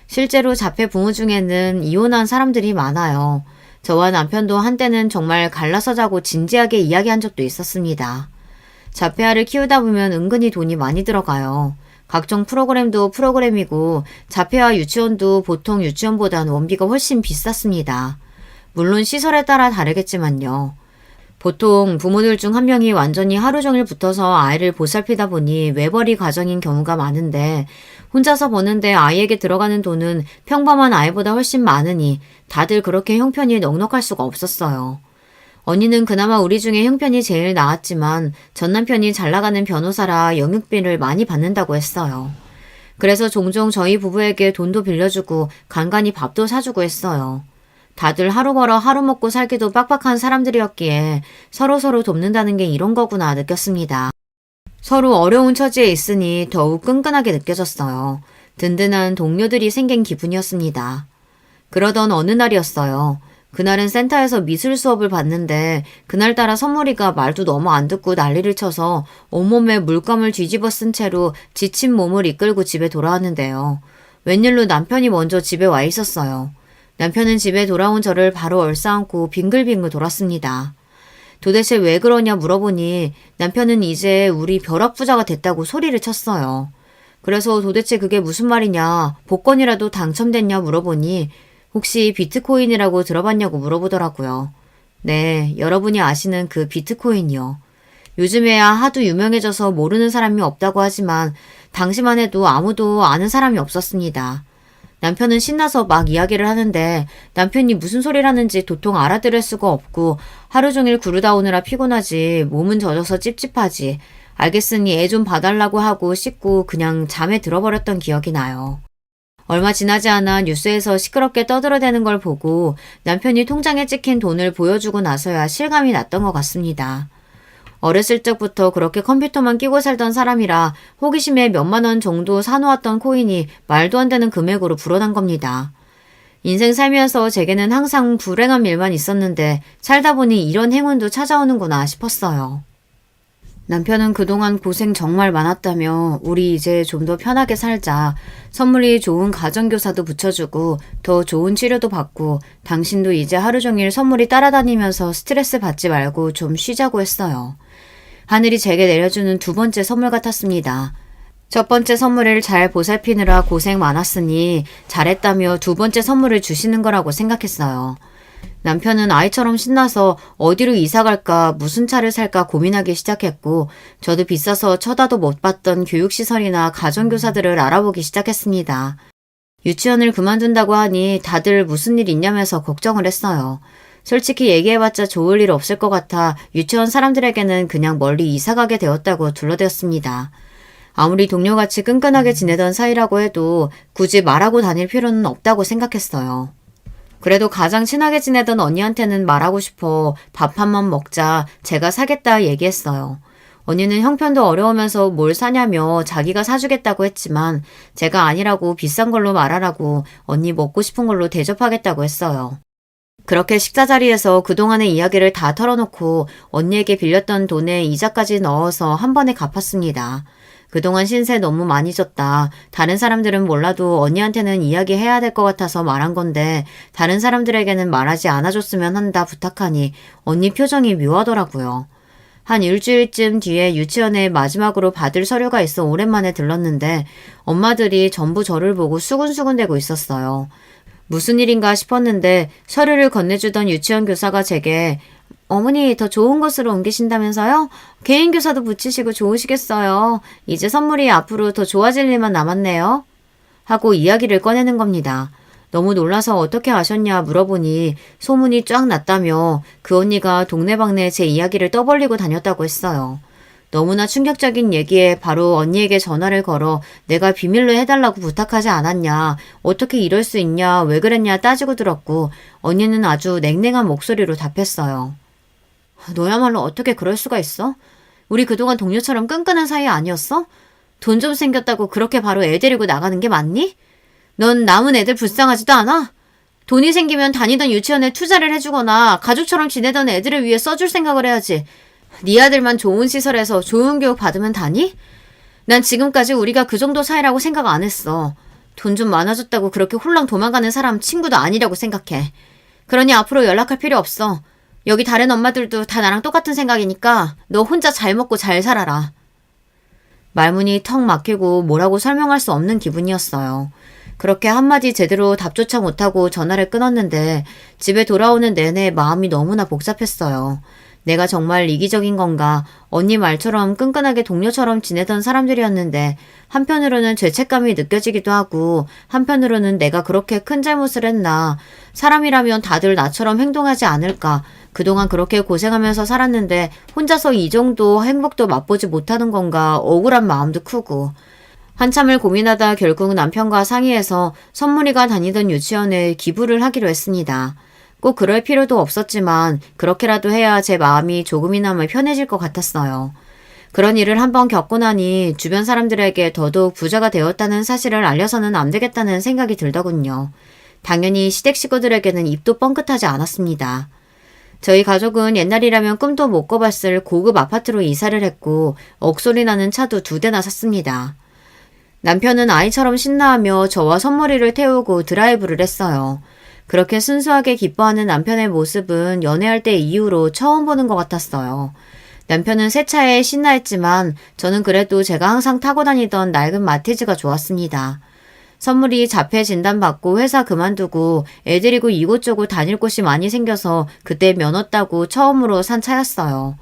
실제로 자폐 부모 중에는 이혼한 사람들이 많아요. 저와 남편도 한때는 정말 갈라서 자고 진지하게 이야기한 적도 있었습니다. 자폐아를 키우다 보면 은근히 돈이 많이 들어가요. 각종 프로그램도 프로그램이고 자폐아 유치원도 보통 유치원보단 원비가 훨씬 비쌌습니다. 물론 시설에 따라 다르겠지만요. 보통 부모들 중 한 명이 완전히 하루 종일 붙어서 아이를 보살피다 보니 외벌이 가정인 경우가 많은데 혼자서 버는데 아이에게 들어가는 돈은 평범한 아이보다 훨씬 많으니 다들 그렇게 형편이 넉넉할 수가 없었어요. 언니는 그나마 우리 중에 형편이 제일 나았지만 전 남편이 잘 나가는 변호사라 영육비를 많이 받는다고 했어요. 그래서 종종 저희 부부에게 돈도 빌려주고 간간히 밥도 사주고 했어요. 다들 하루 벌어 하루 먹고 살기도 빡빡한 사람들이었기에 서로서로 돕는다는 게 이런 거구나 느꼈습니다. 서로 어려운 처지에 있으니 더욱 끈끈하게 느껴졌어요. 든든한 동료들이 생긴 기분이었습니다. 그러던 어느 날이었어요. 그날은 센터에서 미술 수업을 받는데 그날따라 선물이가 말도 너무 안 듣고 난리를 쳐서 온몸에 물감을 뒤집어 쓴 채로 지친 몸을 이끌고 집에 돌아왔는데요. 웬일로 남편이 먼저 집에 와 있었어요. 남편은 집에 돌아온 저를 바로 얼싸안고 빙글빙글 돌았습니다. 도대체 왜 그러냐 물어보니 남편은 이제 우리 벼락부자가 됐다고 소리를 쳤어요. 그래서 도대체 그게 무슨 말이냐, 복권이라도 당첨됐냐 물어보니 혹시 비트코인이라고 들어봤냐고 물어보더라고요. 네, 여러분이 아시는 그 비트코인이요. 요즘에야 하도 유명해져서 모르는 사람이 없다고 하지만 당시만 해도 아무도 아는 사람이 없었습니다. 남편은 신나서 막 이야기를 하는데 남편이 무슨 소리를 하는지 도통 알아들을 수가 없고 하루 종일 구르다 오느라 피곤하지 몸은 젖어서 찝찝하지 알겠으니 애 좀 봐달라고 하고 씻고 그냥 잠에 들어버렸던 기억이 나요. 얼마 지나지 않아 뉴스에서 시끄럽게 떠들어대는 걸 보고 남편이 통장에 찍힌 돈을 보여주고 나서야 실감이 났던 것 같습니다. 어렸을 적부터 그렇게 컴퓨터만 끼고 살던 사람이라 호기심에 몇만 원 정도 사놓았던 코인이 말도 안 되는 금액으로 불어난 겁니다. 인생 살면서 제게는 항상 불행한 일만 있었는데 살다 보니 이런 행운도 찾아오는구나 싶었어요. 남편은 그동안 고생 정말 많았다며 우리 이제 좀 더 편하게 살자. 선물이 좋은 가정교사도 붙여주고 더 좋은 치료도 받고 당신도 이제 하루 종일 선물이 따라다니면서 스트레스 받지 말고 좀 쉬자고 했어요. 하늘이 제게 내려주는 2번째 선물 같았습니다. 첫 번째 선물을 잘 보살피느라 고생 많았으니 잘했다며 2번째 선물을 주시는 거라고 생각했어요. 남편은 아이처럼 신나서 어디로 이사 갈까 무슨 차를 살까 고민하기 시작했고 저도 비싸서 쳐다도 못 봤던 교육시설이나 가정교사들을 알아보기 시작했습니다. 유치원을 그만둔다고 하니 다들 무슨 일 있냐면서 걱정을 했어요. 솔직히 얘기해봤자 좋을 일 없을 것 같아 유치원 사람들에게는 그냥 멀리 이사가게 되었다고 둘러대었습니다. 아무리 동료같이 끈끈하게 지내던 사이라고 해도 굳이 말하고 다닐 필요는 없다고 생각했어요. 그래도 가장 친하게 지내던 언니한테는 말하고 싶어 밥 한 번 먹자 제가 사겠다 얘기했어요. 언니는 형편도 어려우면서 뭘 사냐며 자기가 사주겠다고 했지만 제가 아니라고 비싼 걸로 말하라고 언니 먹고 싶은 걸로 대접하겠다고 했어요. 그렇게 식사 자리에서 그동안의 이야기를 다 털어놓고 언니에게 빌렸던 돈에 이자까지 넣어서 한 번에 갚았습니다. 그동안 신세 너무 많이 졌다. 다른 사람들은 몰라도 언니한테는 이야기해야 될 것 같아서 말한 건데 다른 사람들에게는 말하지 않아줬으면 한다 부탁하니 언니 표정이 묘하더라고요. 한 일주일쯤 뒤에 유치원에 마지막으로 받을 서류가 있어 오랜만에 들렀는데 엄마들이 전부 저를 보고 수근수근대고 있었어요. 무슨 일인가 싶었는데 서류를 건네주던 유치원 교사가 제게 어머니 더 좋은 곳으로 옮기신다면서요? 개인 교사도 붙이시고 좋으시겠어요. 이제 선물이 앞으로 더 좋아질 일만 남았네요. 하고 이야기를 꺼내는 겁니다. 너무 놀라서 어떻게 아셨냐 물어보니 소문이 쫙 났다며 그 언니가 동네방네 제 이야기를 떠벌리고 다녔다고 했어요. 너무나 충격적인 얘기에 바로 언니에게 전화를 걸어 내가 비밀로 해달라고 부탁하지 않았냐, 어떻게 이럴 수 있냐, 왜 그랬냐 따지고 들었고 언니는 아주 냉랭한 목소리로 답했어요. 너야말로 어떻게 그럴 수가 있어? 우리 그동안 동료처럼 끈끈한 사이 아니었어? 돈 좀 생겼다고 그렇게 바로 애 데리고 나가는 게 맞니? 넌 남은 애들 불쌍하지도 않아? 돈이 생기면 다니던 유치원에 투자를 해주거나 가족처럼 지내던 애들을 위해 써줄 생각을 해야지. 네 아들만 좋은 시설에서 좋은 교육 받으면 다니? 난 지금까지 우리가 그 정도 사이라고 생각 안 했어. 돈 좀 많아졌다고 그렇게 홀랑 도망가는 사람 친구도 아니라고 생각해. 그러니 앞으로 연락할 필요 없어. 여기 다른 엄마들도 다 나랑 똑같은 생각이니까 너 혼자 잘 먹고 잘 살아라. 말문이 턱 막히고 뭐라고 설명할 수 없는 기분이었어요. 그렇게 한마디 제대로 답조차 못하고 전화를 끊었는데 집에 돌아오는 내내 마음이 너무나 복잡했어요. 내가 정말 이기적인 건가? 언니 말처럼 끈끈하게 동료처럼 지내던 사람들이었는데 한편으로는 죄책감이 느껴지기도 하고 한편으로는 내가 그렇게 큰 잘못을 했나? 사람이라면 다들 나처럼 행동하지 않을까? 그동안 그렇게 고생하면서 살았는데 혼자서 이 정도 행복도 맛보지 못하는 건가? 억울한 마음도 크고. 한참을 고민하다 결국 남편과 상의해서 선물이가 다니던 유치원에 기부를 하기로 했습니다. 꼭 그럴 필요도 없었지만 그렇게라도 해야 제 마음이 조금이나마 편해질 것 같았어요. 그런 일을 한번 겪고 나니 주변 사람들에게 더더욱 부자가 되었다는 사실을 알려서는 안 되겠다는 생각이 들더군요. 당연히 시댁 식구들에게는 입도 뻥끗하지 않았습니다. 저희 가족은 옛날이라면 꿈도 못 꿔봤을 고급 아파트로 이사를 했고 억소리 나는 차도 2대나 샀습니다. 남편은 아이처럼 신나하며 저와 선물이를 태우고 드라이브를 했어요. 그렇게 순수하게 기뻐하는 남편의 모습은 연애할 때 이후로 처음 보는 것 같았어요. 남편은 새 차에 신나했지만 저는 그래도 제가 항상 타고 다니던 낡은 마티즈가 좋았습니다. 선물이 자폐 진단받고 회사 그만두고 애 데리고 이곳저곳 다닐 곳이 많이 생겨서 그때 면허 따고 처음으로 산 차였어요.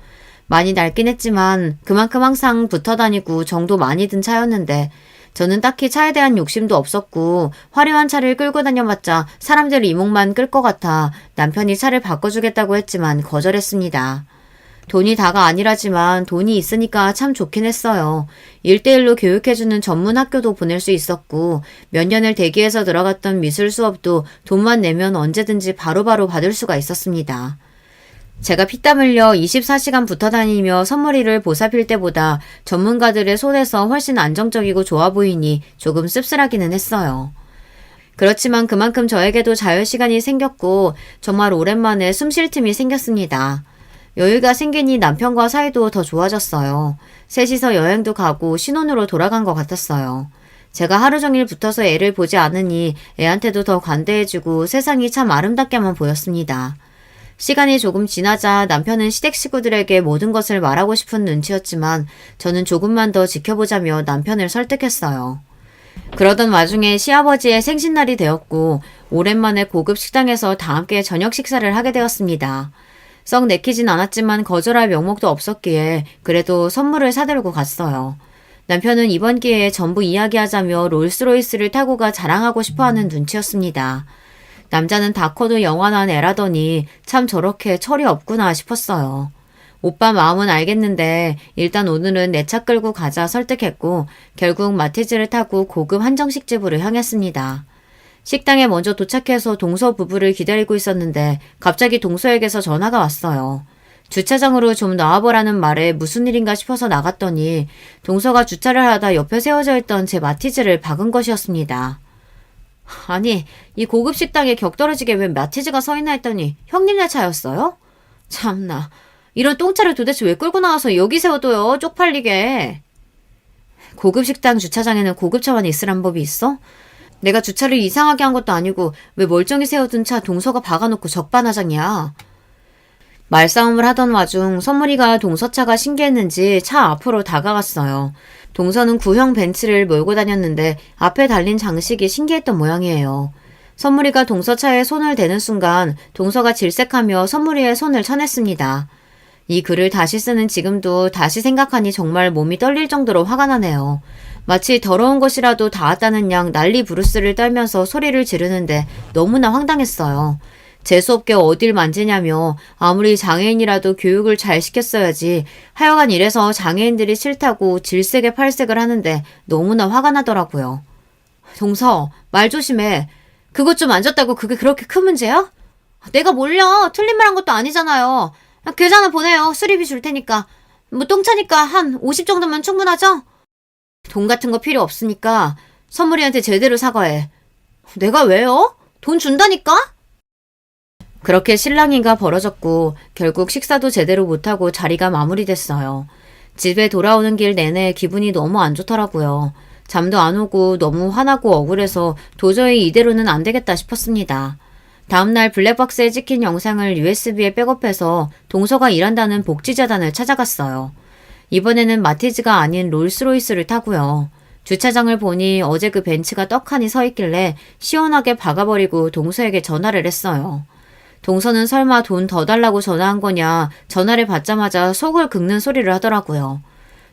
많이 낡긴 했지만 그만큼 항상 붙어 다니고 정도 많이 든 차였는데 저는 딱히 차에 대한 욕심도 없었고 화려한 차를 끌고 다녀봤자 사람들 이목만 끌 것 같아 남편이 차를 바꿔주겠다고 했지만 거절했습니다. 돈이 다가 아니라지만 돈이 있으니까 참 좋긴 했어요. 1대1로 교육해주는 전문 학교도 보낼 수 있었고 몇 년을 대기해서 들어갔던 미술 수업도 돈만 내면 언제든지 바로바로 받을 수가 있었습니다. 제가 피땀 흘려 24시간 붙어 다니며 선물이를 보살필 때보다 전문가들의 손에서 훨씬 안정적이고 좋아 보이니 조금 씁쓸하기는 했어요. 그렇지만 그만큼 저에게도 자유시간이 생겼고 정말 오랜만에 숨 쉴 틈이 생겼습니다. 여유가 생기니 남편과 사이도 더 좋아졌어요. 셋이서 여행도 가고 신혼으로 돌아간 것 같았어요. 제가 하루 종일 붙어서 애를 보지 않으니 애한테도 더 관대해지고 세상이 참 아름답게만 보였습니다. 시간이 조금 지나자 남편은 시댁 식구들에게 모든 것을 말하고 싶은 눈치였지만 저는 조금만 더 지켜보자며 남편을 설득했어요. 그러던 와중에 시아버지의 생신날이 되었고 오랜만에 고급 식당에서 다 함께 저녁 식사를 하게 되었습니다. 썩 내키진 않았지만 거절할 명목도 없었기에 그래도 선물을 사들고 갔어요. 남편은 이번 기회에 전부 이야기하자며 롤스로이스를 타고 가 자랑하고 싶어하는 눈치였습니다. 남자는 다 커도 영원한 애라더니 참 저렇게 철이 없구나 싶었어요. 오빠 마음은 알겠는데 일단 오늘은 내 차 끌고 가자 설득했고 결국 마티즈를 타고 고급 한정식 집으로 향했습니다. 식당에 먼저 도착해서 동서 부부를 기다리고 있었는데 갑자기 동서에게서 전화가 왔어요. 주차장으로 좀 나와보라는 말에 무슨 일인가 싶어서 나갔더니 동서가 주차를 하다 옆에 세워져 있던 제 마티즈를 박은 것이었습니다. 아니, 이 고급 식당에 격떨어지게 왜 마티즈가 서 있나 했더니 형님네 차였어요? 참나, 이런 똥차를 도대체 왜 끌고 나와서 여기 세워둬요, 쪽팔리게. 고급 식당 주차장에는 고급차만 있으란 법이 있어? 내가 주차를 이상하게 한 것도 아니고 왜 멀쩡히 세워둔 차 동서가 박아놓고 적반하장이야. 말싸움을 하던 와중 선물이가 동서차가 신기했는지 차 앞으로 다가갔어요. 동서는 구형 벤츠를 몰고 다녔는데 앞에 달린 장식이 신기했던 모양이에요. 선물이가 동서차에 손을 대는 순간 동서가 질색하며 선물이의 손을 쳐냈습니다. 이 글을 다시 쓰는 지금도 다시 생각하니 정말 몸이 떨릴 정도로 화가 나네요. 마치 더러운 것이라도 닿았다는 양 난리 부르스를 떨면서 소리를 지르는데 너무나 황당했어요. 재수없게 어딜 만지냐며 아무리 장애인이라도 교육을 잘 시켰어야지 하여간 이래서 장애인들이 싫다고 질색에 팔색을 하는데 너무나 화가 나더라고요. 동서, 말 조심해. 그것 좀 만졌다고 그게 그렇게 큰 문제야? 내가 몰려. 틀린 말 한 것도 아니잖아요. 계좌는 보내요. 수리비 줄 테니까. 뭐 똥차니까 한 50 정도면 충분하죠? 돈 같은 거 필요 없으니까 선물이한테 제대로 사과해. 내가 왜요? 돈 준다니까? 그렇게 실랑이가 벌어졌고 결국 식사도 제대로 못하고 자리가 마무리됐어요. 집에 돌아오는 길 내내 기분이 너무 안 좋더라고요. 잠도 안 오고 너무 화나고 억울해서 도저히 이대로는 안 되겠다 싶었습니다. 다음날 블랙박스에 찍힌 영상을 USB에 백업해서 동서가 일한다는 복지재단을 찾아갔어요. 이번에는 마티즈가 아닌 롤스로이스를 타고요. 주차장을 보니 어제 그 벤츠가 떡하니 서 있길래 시원하게 박아버리고 동서에게 전화를 했어요. 동서는 설마 돈 더 달라고 전화한 거냐 전화를 받자마자 속을 긁는 소리를 하더라고요.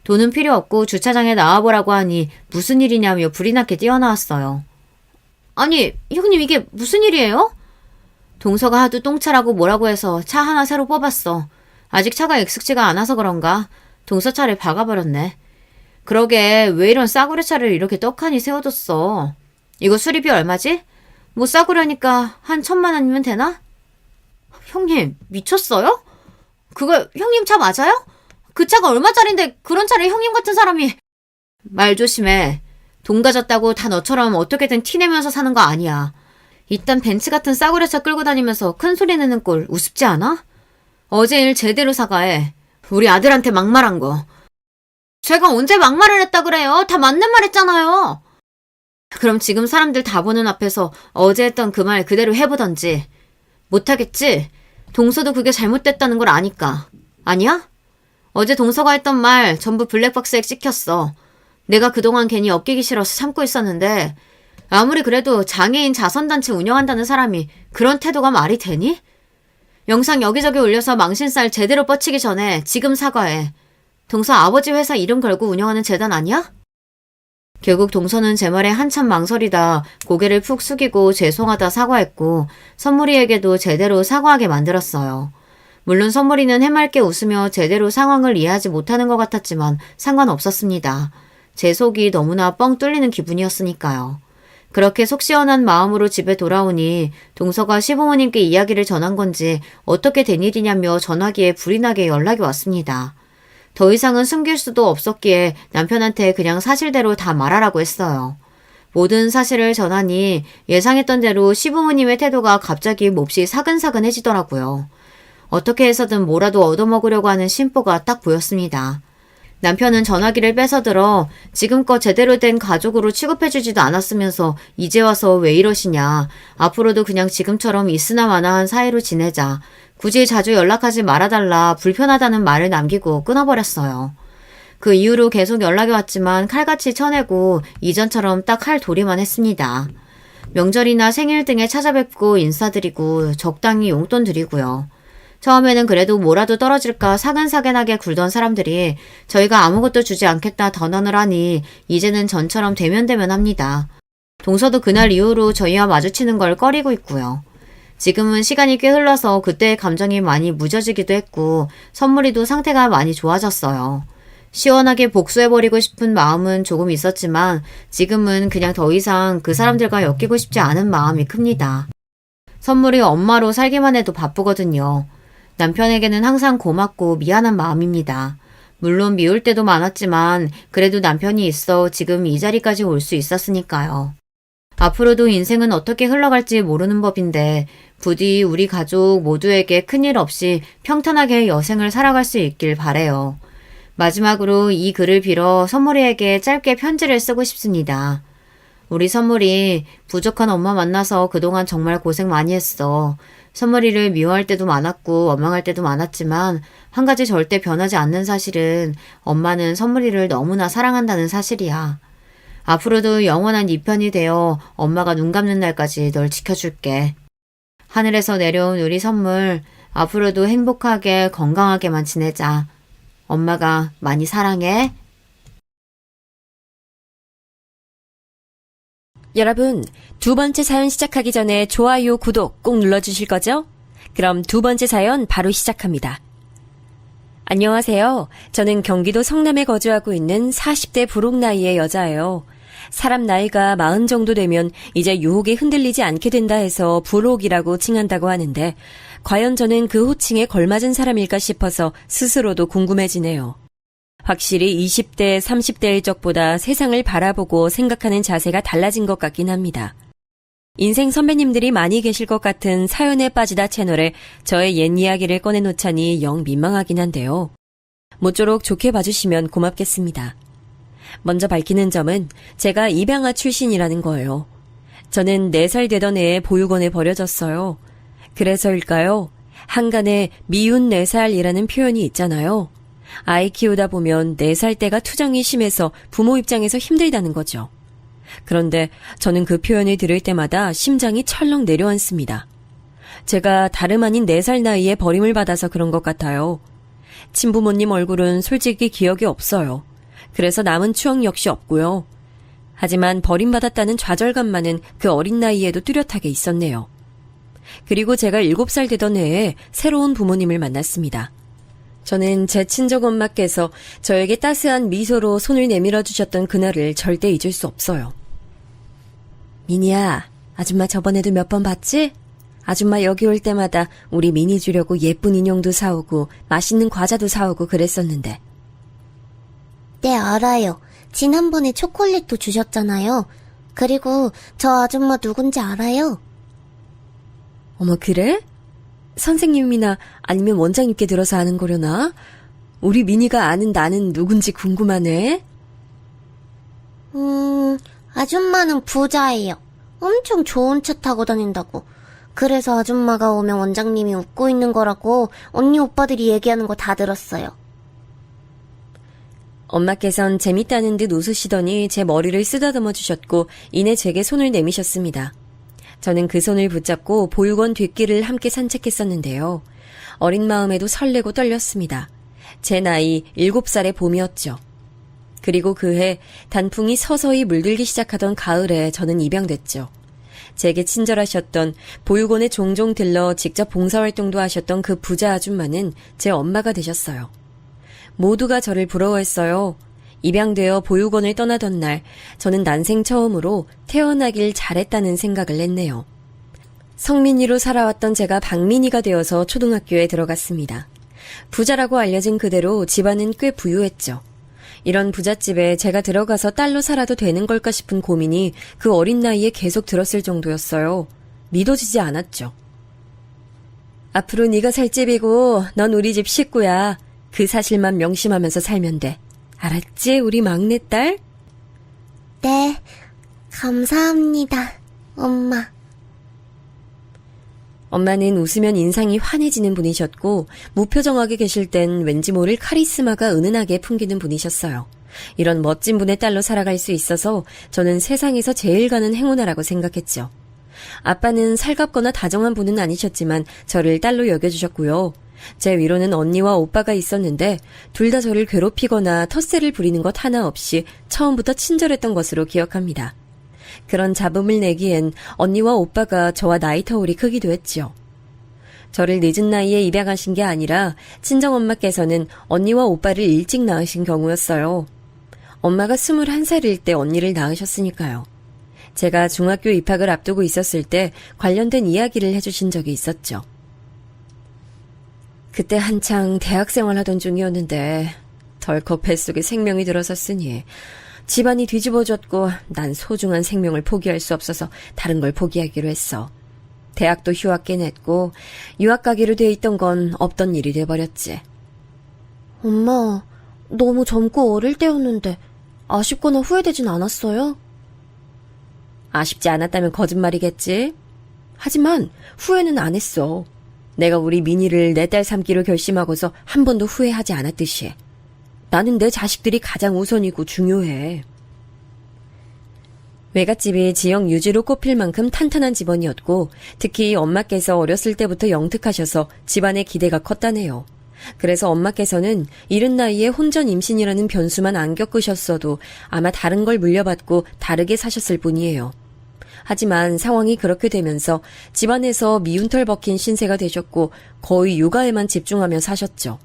돈은 필요 없고 주차장에 나와보라고 하니 무슨 일이냐며 불이 나게 뛰어나왔어요. 아니 형님 이게 무슨 일이에요? 동서가 하도 똥차라고 뭐라고 해서 차 하나 새로 뽑았어. 아직 차가 익숙지가 않아서 그런가 동서 차를 박아버렸네. 그러게 왜 이런 싸구려 차를 이렇게 떡하니 세워뒀어. 이거 수리비 얼마지? 뭐 싸구려니까 한 1,000만 원이면 되나? 형님 미쳤어요? 그거 형님 차 맞아요? 그 차가 얼마짜린데 그런 차를 형님 같은 사람이. 말 조심해. 돈 가졌다고 다 너처럼 어떻게든 티내면서 사는 거 아니야. 이딴 벤츠 같은 싸구려 차 끌고 다니면서 큰 소리 내는 꼴 우습지 않아? 어제 일 제대로 사과해. 우리 아들한테 막말한 거. 제가 언제 막말을 했다 그래요? 다 맞는 말 했잖아요. 그럼 지금 사람들 다 보는 앞에서 어제 했던 그 말 그대로 해보던지. 못하겠지? 동서도 그게 잘못됐다는 걸 아니까. 아니야? 어제 동서가 했던 말 전부 블랙박스에 찍혔어. 내가 그동안 괜히 엮이기 싫어서 참고 있었는데 아무리 그래도 장애인 자선단체 운영한다는 사람이 그런 태도가 말이 되니? 영상 여기저기 올려서 망신살 제대로 뻗치기 전에 지금 사과해. 동서 아버지 회사 이름 걸고 운영하는 재단 아니야? 결국 동서는 제 말에 한참 망설이다 고개를 푹 숙이고 죄송하다 사과했고 선물이에게도 제대로 사과하게 만들었어요. 물론 선물이는 해맑게 웃으며 제대로 상황을 이해하지 못하는 것 같았지만 상관없었습니다. 제 속이 너무나 뻥 뚫리는 기분이었으니까요. 그렇게 속 시원한 마음으로 집에 돌아오니 동서가 시부모님께 이야기를 전한 건지 어떻게 된 일이냐며 전화기에 불이 나게 연락이 왔습니다. 더 이상은 숨길 수도 없었기에 남편한테 그냥 사실대로 다 말하라고 했어요. 모든 사실을 전하니 예상했던 대로 시부모님의 태도가 갑자기 몹시 사근사근해지더라고요. 어떻게 해서든 뭐라도 얻어먹으려고 하는 심보가 딱 보였습니다. 남편은 전화기를 뺏어들어 지금껏 제대로 된 가족으로 취급해주지도 않았으면서 이제 와서 왜 이러시냐. 앞으로도 그냥 지금처럼 있으나 마나한 사이로 지내자. 굳이 자주 연락하지 말아달라 불편하다는 말을 남기고 끊어버렸어요. 그 이후로 계속 연락이 왔지만 칼같이 쳐내고 이전처럼 딱 할 도리만 했습니다. 명절이나 생일 등에 찾아뵙고 인사드리고 적당히 용돈 드리고요. 처음에는 그래도 뭐라도 떨어질까 사근사근하게 굴던 사람들이 저희가 아무것도 주지 않겠다 던언을 하니 이제는 전처럼 대면대면합니다. 동서도 그날 이후로 저희와 마주치는 걸 꺼리고 있고요. 지금은 시간이 꽤 흘러서 그때의 감정이 많이 무뎌지기도 했고 선물이도 상태가 많이 좋아졌어요. 시원하게 복수해버리고 싶은 마음은 조금 있었지만 지금은 그냥 더 이상 그 사람들과 엮이고 싶지 않은 마음이 큽니다. 선물이 엄마로 살기만 해도 바쁘거든요. 남편에게는 항상 고맙고 미안한 마음입니다. 물론 미울 때도 많았지만 그래도 남편이 있어 지금 이 자리까지 올 수 있었으니까요. 앞으로도 인생은 어떻게 흘러갈지 모르는 법인데 부디 우리 가족 모두에게 큰일 없이 평탄하게 여생을 살아갈 수 있길 바래요. 마지막으로 이 글을 빌어 선물이에게 짧게 편지를 쓰고 싶습니다. 우리 선물이 부족한 엄마 만나서 그동안 정말 고생 많이 했어. 선물이를 미워할 때도 많았고 원망할 때도 많았지만 한 가지 절대 변하지 않는 사실은 엄마는 선물이를 너무나 사랑한다는 사실이야. 앞으로도 영원한 네 편이 되어 엄마가 눈 감는 날까지 널 지켜줄게. 하늘에서 내려온 우리 선물, 앞으로도 행복하게 건강하게만 지내자. 엄마가 많이 사랑해. 여러분, 두 번째 사연 시작하기 전에 좋아요, 구독 꼭 눌러주실 거죠? 그럼 두 번째 사연 바로 시작합니다. 안녕하세요. 저는 경기도 성남에 거주하고 있는 40대 부록 나이의 여자예요. 사람 나이가 40 정도 되면 이제 유혹에 흔들리지 않게 된다 해서 부록이라고 칭한다고 하는데 과연 저는 그 호칭에 걸맞은 사람일까 싶어서 스스로도 궁금해지네요. 확실히 20대, 30대의 적보다 세상을 바라보고 생각하는 자세가 달라진 것 같긴 합니다. 인생 선배님들이 많이 계실 것 같은 사연에 빠지다 채널에 저의 옛 이야기를 꺼내놓자니 영 민망하긴 한데요. 모쪼록 좋게 봐주시면 고맙겠습니다. 먼저 밝히는 점은 제가 입양아 출신이라는 거예요. 저는 4살 되던 해에 보육원에 버려졌어요. 그래서일까요? 한간에 미운 4살이라는 표현이 있잖아요. 아이 키우다 보면 4살 때가 투정이 심해서 부모 입장에서 힘들다는 거죠. 그런데 저는 그 표현을 들을 때마다 심장이 철렁 내려앉습니다. 제가 다름 아닌 4살 나이에 버림을 받아서 그런 것 같아요. 친부모님 얼굴은 솔직히 기억이 없어요. 그래서 남은 추억 역시 없고요. 하지만 버림받았다는 좌절감만은 그 어린 나이에도 뚜렷하게 있었네요. 그리고 제가 7살 되던 해에 새로운 부모님을 만났습니다. 저는 제 친정 엄마께서 저에게 따스한 미소로 손을 내밀어 주셨던 그날을 절대 잊을 수 없어요. 미니야, 아줌마 저번에도 몇 번 봤지? 아줌마 여기 올 때마다 우리 미니 주려고 예쁜 인형도 사오고 맛있는 과자도 사오고 그랬었는데. 네, 알아요. 지난번에 초콜릿도 주셨잖아요. 그리고 저 아줌마 누군지 알아요? 어머, 그래? 선생님이나 아니면 원장님께 들어서 아는 거려나? 우리 미니가 아는 나는 누군지 궁금하네. 아줌마는 부자예요. 엄청 좋은 차 타고 다닌다고. 그래서 아줌마가 오면 원장님이 웃고 있는 거라고 언니 오빠들이 얘기하는 거 다 들었어요. 엄마께선 재밌다는 듯 웃으시더니 제 머리를 쓰다듬어 주셨고 이내 제게 손을 내미셨습니다. 저는 그 손을 붙잡고 보육원 뒷길을 함께 산책했었는데요. 어린 마음에도 설레고 떨렸습니다. 제 나이 7살의 봄이었죠. 그리고 그해 단풍이 서서히 물들기 시작하던 가을에 저는 입양됐죠. 제게 친절하셨던, 보육원에 종종 들러 직접 봉사활동도 하셨던 그 부자 아줌마는 제 엄마가 되셨어요. 모두가 저를 부러워했어요. 입양되어 보육원을 떠나던 날 저는 난생 처음으로 태어나길 잘했다는 생각을 했네요. 성민이로 살아왔던 제가 박민이가 되어서 초등학교에 들어갔습니다. 부자라고 알려진 그대로 집안은 꽤 부유했죠. 이런 부잣집에 제가 들어가서 딸로 살아도 되는 걸까 싶은 고민이 그 어린 나이에 계속 들었을 정도였어요. 믿어지지 않았죠. 앞으로 네가 살 집이고 넌 우리 집 식구야. 그 사실만 명심하면서 살면 돼. 알았지, 우리 막내딸? 네, 감사합니다, 엄마. 엄마는 웃으면 인상이 환해지는 분이셨고 무표정하게 계실 땐 왠지 모를 카리스마가 은은하게 풍기는 분이셨어요. 이런 멋진 분의 딸로 살아갈 수 있어서 저는 세상에서 제일 가는 행운아라고 생각했죠. 아빠는 살갑거나 다정한 분은 아니셨지만 저를 딸로 여겨주셨고요. 제 위로는 언니와 오빠가 있었는데 둘 다 저를 괴롭히거나 텃세를 부리는 것 하나 없이 처음부터 친절했던 것으로 기억합니다. 그런 잡음을 내기엔 언니와 오빠가 저와 나이 터울이 크기도 했죠. 저를 늦은 나이에 입양하신 게 아니라 친정엄마께서는 언니와 오빠를 일찍 낳으신 경우였어요. 엄마가 21살일 때 언니를 낳으셨으니까요. 제가 중학교 입학을 앞두고 있었을 때 관련된 이야기를 해주신 적이 있었죠. 그때 한창 대학생활 하던 중이었는데 덜컥 뱃속에 생명이 들어섰으니 집안이 뒤집어졌고 난 소중한 생명을 포기할 수 없어서 다른 걸 포기하기로 했어. 대학도 휴학계 냈고 유학 가기로 돼 있던 건 없던 일이 돼버렸지. 엄마, 너무 젊고 어릴 때였는데 아쉽거나 후회되진 않았어요? 아쉽지 않았다면 거짓말이겠지. 하지만 후회는 안 했어. 내가 우리 미니를 내 딸 삼기로 결심하고서 한 번도 후회하지 않았듯이. 나는 내 자식들이 가장 우선이고 중요해. 외갓집이 지역 유지로 꼽힐 만큼 탄탄한 집안이었고 특히 엄마께서 어렸을 때부터 영특하셔서 집안의 기대가 컸다네요. 그래서 엄마께서는 이른 나이에 혼전 임신이라는 변수만 안 겪으셨어도 아마 다른 걸 물려받고 다르게 사셨을 뿐이에요. 하지만 상황이 그렇게 되면서 집안에서 미운털 벗긴 신세가 되셨고 거의 육아에만 집중하며 사셨죠.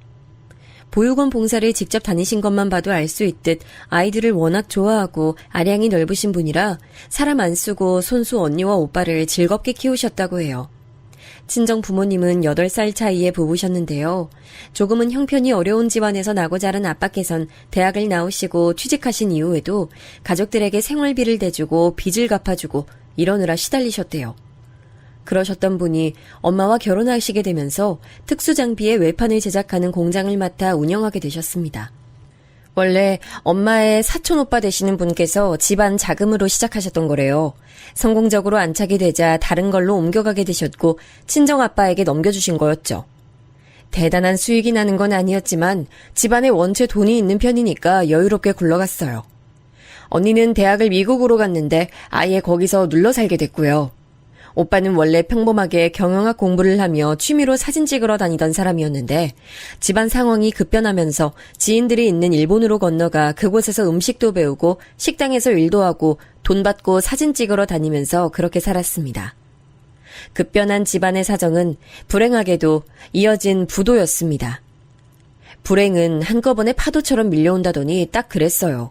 보육원 봉사를 직접 다니신 것만 봐도 알 수 있듯 아이들을 워낙 좋아하고 아량이 넓으신 분이라 사람 안 쓰고 손수 언니와 오빠를 즐겁게 키우셨다고 해요. 친정 부모님은 8살 차이에 부부셨는데요. 조금은 형편이 어려운 집안에서 나고 자란 아빠께선 대학을 나오시고 취직하신 이후에도 가족들에게 생활비를 대주고 빚을 갚아주고 이러느라 시달리셨대요. 그러셨던 분이 엄마와 결혼하시게 되면서 특수장비의 외판을 제작하는 공장을 맡아 운영하게 되셨습니다. 원래 엄마의 사촌 오빠 되시는 분께서 집안 자금으로 시작하셨던 거래요. 성공적으로 안착이 되자 다른 걸로 옮겨가게 되셨고 친정 아빠에게 넘겨주신 거였죠. 대단한 수익이 나는 건 아니었지만 집안에 원체 돈이 있는 편이니까 여유롭게 굴러갔어요. 언니는 대학을 미국으로 갔는데 아예 거기서 눌러 살게 됐고요. 오빠는 원래 평범하게 경영학 공부를 하며 취미로 사진 찍으러 다니던 사람이었는데 집안 상황이 급변하면서 지인들이 있는 일본으로 건너가 그곳에서 음식도 배우고 식당에서 일도 하고 돈 받고 사진 찍으러 다니면서 그렇게 살았습니다. 급변한 집안의 사정은 불행하게도 이어진 부도였습니다. 불행은 한꺼번에 파도처럼 밀려온다더니 딱 그랬어요.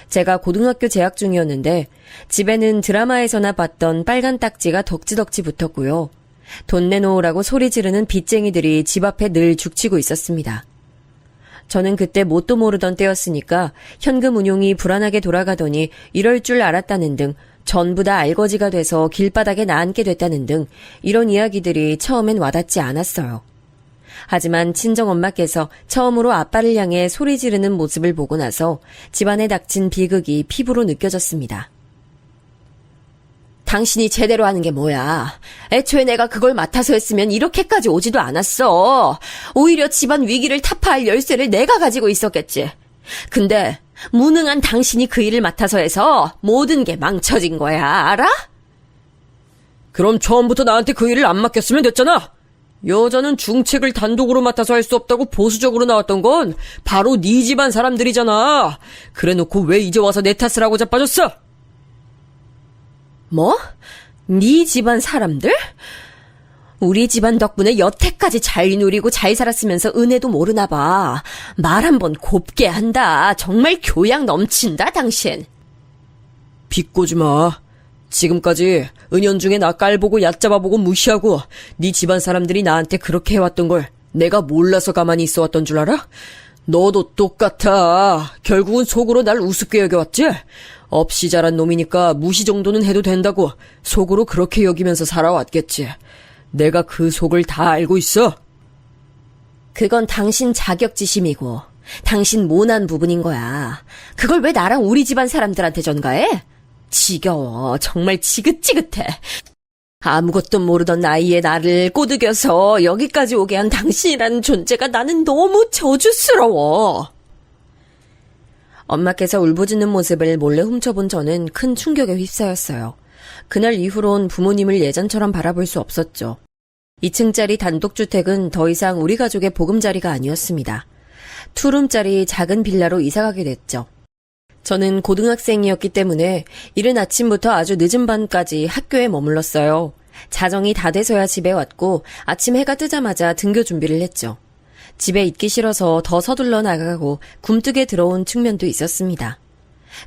제가 고등학교 재학 중이었는데 집에는 드라마에서나 봤던 빨간 딱지가 덕지덕지 붙었고요. 돈 내놓으라고 소리 지르는 빚쟁이들이 집 앞에 늘 죽치고 있었습니다. 저는 그때 뭣도 모르던 때였으니까 현금 운용이 불안하게 돌아가더니 이럴 줄 알았다는 등 전부 다 알거지가 돼서 길바닥에 나앉게 됐다는 등 이런 이야기들이 처음엔 와닿지 않았어요. 하지만 친정엄마께서 처음으로 아빠를 향해 소리 지르는 모습을 보고 나서 집안에 닥친 비극이 피부로 느껴졌습니다. 당신이 제대로 하는 게 뭐야? 애초에 내가 그걸 맡아서 했으면 이렇게까지 오지도 않았어. 오히려 집안 위기를 타파할 열쇠를 내가 가지고 있었겠지. 근데 무능한 당신이 그 일을 맡아서 해서 모든 게 망쳐진 거야, 알아? 그럼 처음부터 나한테 그 일을 안 맡겼으면 됐잖아. 여자는 중책을 단독으로 맡아서 할 수 없다고 보수적으로 나왔던 건 바로 네 집안 사람들이잖아. 그래놓고 왜 이제 와서 내 탓을 하고 자빠졌어? 뭐? 네 집안 사람들? 우리 집안 덕분에 여태까지 잘 누리고 잘 살았으면서 은혜도 모르나 봐. 말 한번 곱게 한다. 정말 교양 넘친다, 당신. 비꼬지 마. 지금까지 은연중에 나 깔보고 얕잡아보고 무시하고 네 집안 사람들이 나한테 그렇게 해왔던 걸 내가 몰라서 가만히 있어왔던 줄 알아? 너도 똑같아. 결국은 속으로 날 우습게 여겨왔지? 없이 자란 놈이니까 무시 정도는 해도 된다고 속으로 그렇게 여기면서 살아왔겠지. 내가 그 속을 다 알고 있어. 그건 당신 자격지심이고 당신 모난 부분인 거야. 그걸 왜 나랑 우리 집안 사람들한테 전가해? 지겨워. 정말 지긋지긋해. 아무것도 모르던 나이에 나를 꼬드겨서 여기까지 오게 한 당신이라는 존재가 나는 너무 저주스러워. 엄마께서 울부짖는 모습을 몰래 훔쳐본 저는 큰 충격에 휩싸였어요. 그날 이후론 부모님을 예전처럼 바라볼 수 없었죠. 2층짜리 단독주택은 더 이상 우리 가족의 보금자리가 아니었습니다. 투룸짜리 작은 빌라로 이사가게 됐죠. 저는 고등학생이었기 때문에 이른 아침부터 아주 늦은 밤까지 학교에 머물렀어요. 자정이 다 돼서야 집에 왔고 아침 해가 뜨자마자 등교 준비를 했죠. 집에 있기 싫어서 더 서둘러 나가고 굼뜨게 들어온 측면도 있었습니다.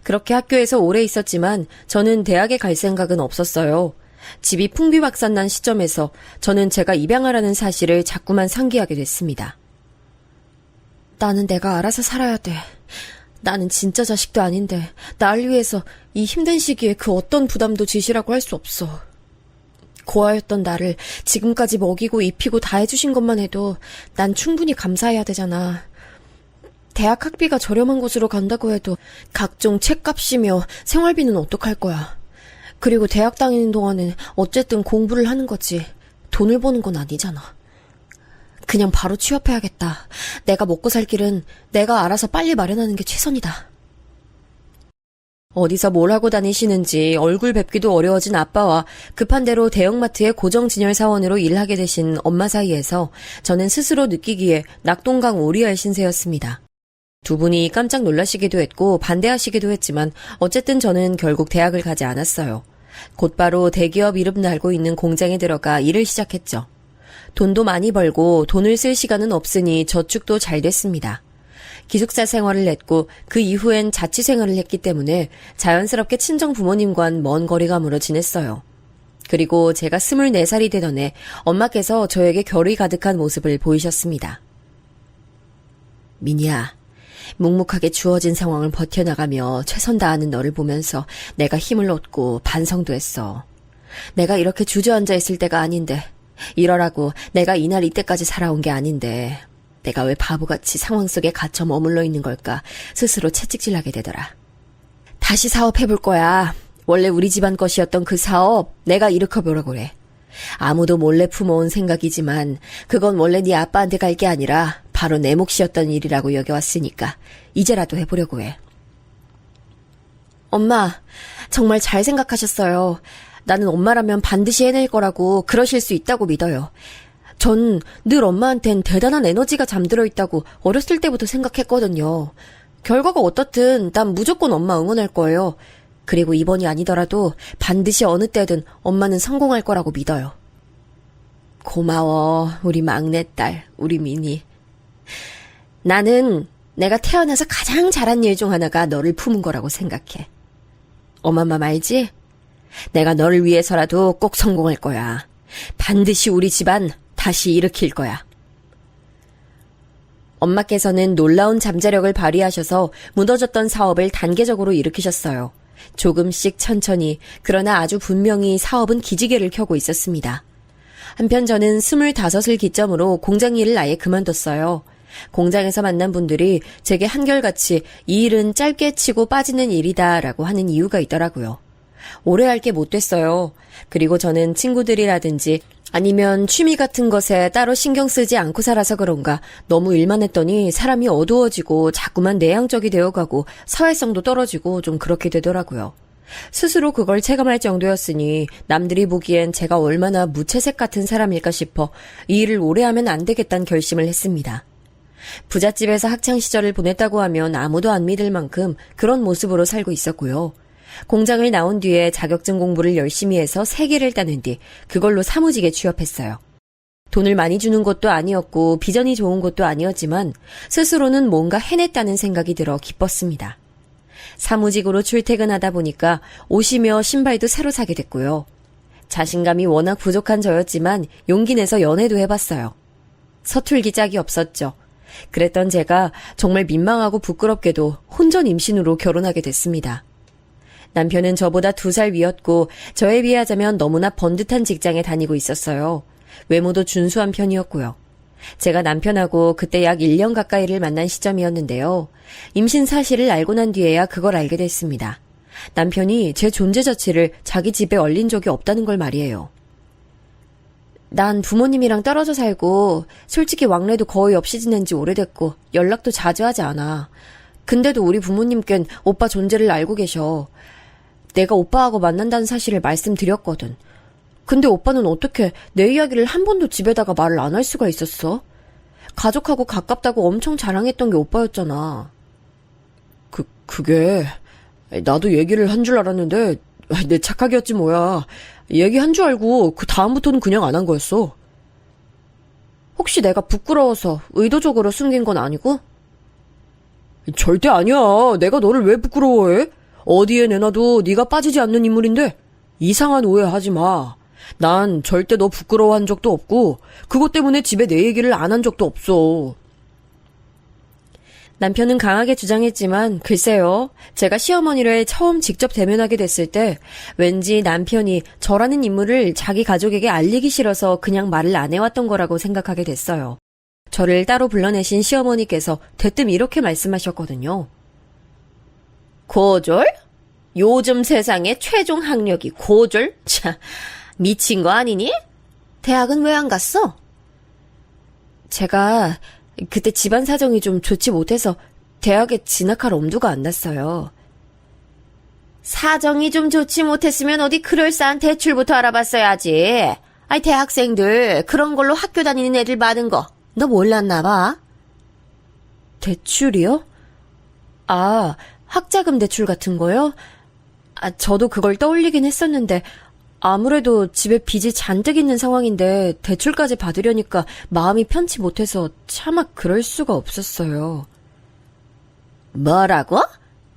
그렇게 학교에서 오래 있었지만 저는 대학에 갈 생각은 없었어요. 집이 풍비박산난 시점에서 저는 제가 입양하라는 사실을 자꾸만 상기하게 됐습니다. 나는 내가 알아서 살아야 돼. 나는 진짜 자식도 아닌데 날 위해서 이 힘든 시기에 그 어떤 부담도 지시라고 할 수 없어. 고아였던 나를 지금까지 먹이고 입히고 다 해주신 것만 해도 난 충분히 감사해야 되잖아. 대학 학비가 저렴한 곳으로 간다고 해도 각종 책값이며 생활비는 어떡할 거야. 그리고 대학 다니는 동안은 어쨌든 공부를 하는 거지. 돈을 버는 건 아니잖아. 그냥 바로 취업해야겠다. 내가 먹고 살 길은 내가 알아서 빨리 마련하는 게 최선이다. 어디서 뭘 하고 다니시는지 얼굴 뵙기도 어려워진 아빠와 급한 대로 대형마트의 고정 진열 사원으로 일하게 되신 엄마 사이에서 저는 스스로 느끼기에 낙동강 오리알 신세였습니다. 두 분이 깜짝 놀라시기도 했고 반대하시기도 했지만 어쨌든 저는 결국 대학을 가지 않았어요. 곧바로 대기업 이름 달고 있는 공장에 들어가 일을 시작했죠. 돈도 많이 벌고 돈을 쓸 시간은 없으니 저축도 잘 됐습니다. 기숙사 생활을 했고 그 이후엔 자취 생활을 했기 때문에 자연스럽게 친정 부모님과는 먼 거리감으로 지냈어요. 그리고 제가 24살이 되던 해 엄마께서 저에게 결의 가득한 모습을 보이셨습니다. 민희야, 묵묵하게 주어진 상황을 버텨나가며 최선 다하는 너를 보면서 내가 힘을 얻고 반성도 했어. 내가 이렇게 주저앉아 있을 때가 아닌데, 이러라고 내가 이날 이때까지 살아온 게 아닌데 내가 왜 바보같이 상황 속에 갇혀 머물러 있는 걸까 스스로 채찍질하게 되더라. 다시 사업해볼 거야. 원래 우리 집안 것이었던 그 사업 내가 일으켜보려고 그래. 아무도 몰래 품어온 생각이지만 그건 원래 네 아빠한테 갈 게 아니라 바로 내 몫이었던 일이라고 여겨왔으니까 이제라도 해보려고 해. 엄마, 정말 잘 생각하셨어요. 나는 엄마라면 반드시 해낼 거라고 그러실 수 있다고 믿어요. 전 늘 엄마한텐 대단한 에너지가 잠들어 있다고 어렸을 때부터 생각했거든요. 결과가 어떻든 난 무조건 엄마 응원할 거예요. 그리고 이번이 아니더라도 반드시 어느 때든 엄마는 성공할 거라고 믿어요. 고마워, 우리 막내딸, 우리 미니. 나는 내가 태어나서 가장 잘한 일 중 하나가 너를 품은 거라고 생각해. 엄마 맘 알지? 내가 너를 위해서라도 꼭 성공할 거야. 반드시 우리 집안 다시 일으킬 거야. 엄마께서는 놀라운 잠재력을 발휘하셔서 무너졌던 사업을 단계적으로 일으키셨어요. 조금씩 천천히, 그러나 아주 분명히 사업은 기지개를 켜고 있었습니다. 한편 저는 25을 기점으로 공장 일을 아예 그만뒀어요. 공장에서 만난 분들이 제게 한결같이 이 일은 짧게 치고 빠지는 일이다라고 하는 이유가 있더라고요. 오래 할 게 못 됐어요. 그리고 저는 친구들이라든지 아니면 취미 같은 것에 따로 신경 쓰지 않고 살아서 그런가 너무 일만 했더니 사람이 어두워지고 자꾸만 내향적이 되어가고 사회성도 떨어지고 좀 그렇게 되더라고요. 스스로 그걸 체감할 정도였으니 남들이 보기엔 제가 얼마나 무채색 같은 사람일까 싶어 이 일을 오래 하면 안 되겠다는 결심을 했습니다. 부잣집에서 학창시절을 보냈다고 하면 아무도 안 믿을 만큼 그런 모습으로 살고 있었고요. 공장을 나온 뒤에 자격증 공부를 열심히 해서 3개를 따는 뒤 그걸로 사무직에 취업했어요. 돈을 많이 주는 것도 아니었고 비전이 좋은 것도 아니었지만 스스로는 뭔가 해냈다는 생각이 들어 기뻤습니다. 사무직으로 출퇴근하다 보니까 옷이며 신발도 새로 사게 됐고요. 자신감이 워낙 부족한 저였지만 용기 내서 연애도 해봤어요. 서툴기 짝이 없었죠. 그랬던 제가 정말 민망하고 부끄럽게도 혼전 임신으로 결혼하게 됐습니다. 남편은 저보다 2살 위였고 저에 비하자면 너무나 번듯한 직장에 다니고 있었어요. 외모도 준수한 편이었고요. 제가 남편하고 그때 약 1년 가까이를 만난 시점이었는데요. 임신 사실을 알고 난 뒤에야 그걸 알게 됐습니다. 남편이 제 존재 자체를 자기 집에 얼린 적이 없다는 걸 말이에요. 난 부모님이랑 떨어져 살고 솔직히 왕래도 거의 없이 지낸 지 오래됐고 연락도 자주 하지 않아. 근데도 우리 부모님께는 오빠 존재를 알고 계셔. 내가 오빠하고 만난다는 사실을 말씀드렸거든. 근데 오빠는 어떻게 내 이야기를 한 번도 집에다가 말을 안 할 수가 있었어? 가족하고 가깝다고 엄청 자랑했던 게 오빠였잖아. 그게 나도 얘기를 한 줄 알았는데 내 착각이었지 뭐야. 얘기한 줄 알고 그 다음부터는 그냥 안 한 거였어. 혹시 내가 부끄러워서 의도적으로 숨긴 건 아니고? 절대 아니야. 내가 너를 왜 부끄러워해? 어디에 내놔도 네가 빠지지 않는 인물인데 이상한 오해하지 마. 난 절대 너 부끄러워한 적도 없고 그것 때문에 집에 내 얘기를 안 한 적도 없어. 남편은 강하게 주장했지만 글쎄요. 제가 시어머니를 처음 직접 대면하게 됐을 때 왠지 남편이 저라는 인물을 자기 가족에게 알리기 싫어서 그냥 말을 안 해왔던 거라고 생각하게 됐어요. 저를 따로 불러내신 시어머니께서 대뜸 이렇게 말씀하셨거든요. 고졸? 요즘 세상에 최종 학력이 고졸? 참, 미친 거 아니니? 대학은 왜 안 갔어? 제가 그때 집안 사정이 좀 좋지 못해서 대학에 진학할 엄두가 안 났어요. 사정이 좀 좋지 못했으면 어디 그럴싸한 대출부터 알아봤어야지. 아이, 대학생들 그런 걸로 학교 다니는 애들 많은 거 너 몰랐나 봐. 대출이요? 아, 학자금 대출 같은 거요? 아, 저도 그걸 떠올리긴 했었는데 아무래도 집에 빚이 잔뜩 있는 상황인데 대출까지 받으려니까 마음이 편치 못해서 차마 그럴 수가 없었어요. 뭐라고?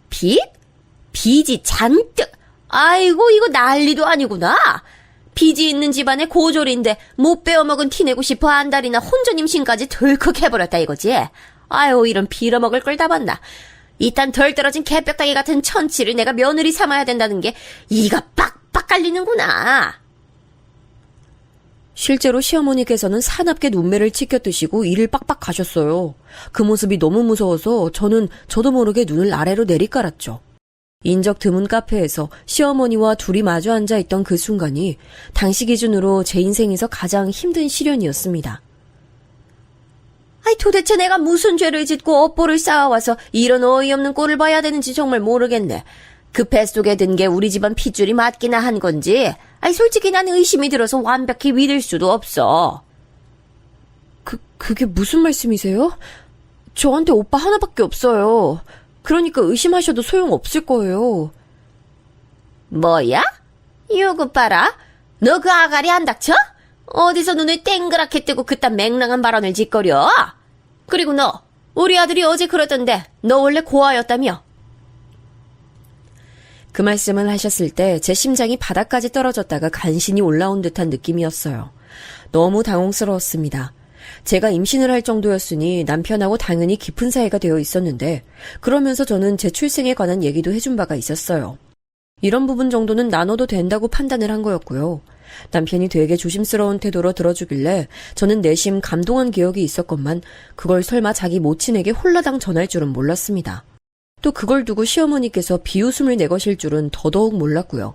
빚? 빚이 잔뜩? 아이고, 이거 난리도 아니구나. 빚이 있는 집안의 고졸인데 못 빼어먹은 티내고 싶어 안달이나 혼전 임신까지 덜컥 해버렸다 이거지. 아유, 이런 빌어먹을 걸 다 봤나. 이딴 덜 떨어진 개뼈다귀 같은 천치를 내가 며느리 삼아야 된다는 게 이가 빡빡 깔리는구나. 실제로 시어머니께서는 사납게 눈매를 치켜뜨시고 일을 빡빡 가셨어요. 그 모습이 너무 무서워서 저는 저도 모르게 눈을 아래로 내리깔았죠. 인적 드문 카페에서 시어머니와 둘이 마주 앉아 있던 그 순간이 당시 기준으로 제 인생에서 가장 힘든 시련이었습니다. 아이, 도대체 내가 무슨 죄를 짓고 업보를 쌓아와서 이런 어이없는 꼴을 봐야 되는지 정말 모르겠네. 그 뱃속에 든 게 우리 집안 핏줄이 맞기나 한 건지, 아이, 솔직히 난 의심이 들어서 완벽히 믿을 수도 없어. 그게 무슨 말씀이세요? 저한테 오빠 하나밖에 없어요. 그러니까 의심하셔도 소용없을 거예요. 뭐야? 요거 봐라. 너 그 아가리 안 닥쳐? 어디서 눈을 땡그랗게 뜨고 그딴 맹랑한 발언을 짓거려? 그리고 너, 우리 아들이 어제 그러던데 너 원래 고아였다며? 그 말씀을 하셨을 때 제 심장이 바닥까지 떨어졌다가 간신히 올라온 듯한 느낌이었어요. 너무 당혹스러웠습니다. 제가 임신을 할 정도였으니 남편하고 당연히 깊은 사이가 되어 있었는데 그러면서 저는 제 출생에 관한 얘기도 해준 바가 있었어요. 이런 부분 정도는 나눠도 된다고 판단을 한 거였고요. 남편이 되게 조심스러운 태도로 들어주길래 저는 내심 감동한 기억이 있었건만 그걸 설마 자기 모친에게 홀라당 전할 줄은 몰랐습니다. 또 그걸 두고 시어머니께서 비웃음을 내거실 줄은 더더욱 몰랐고요.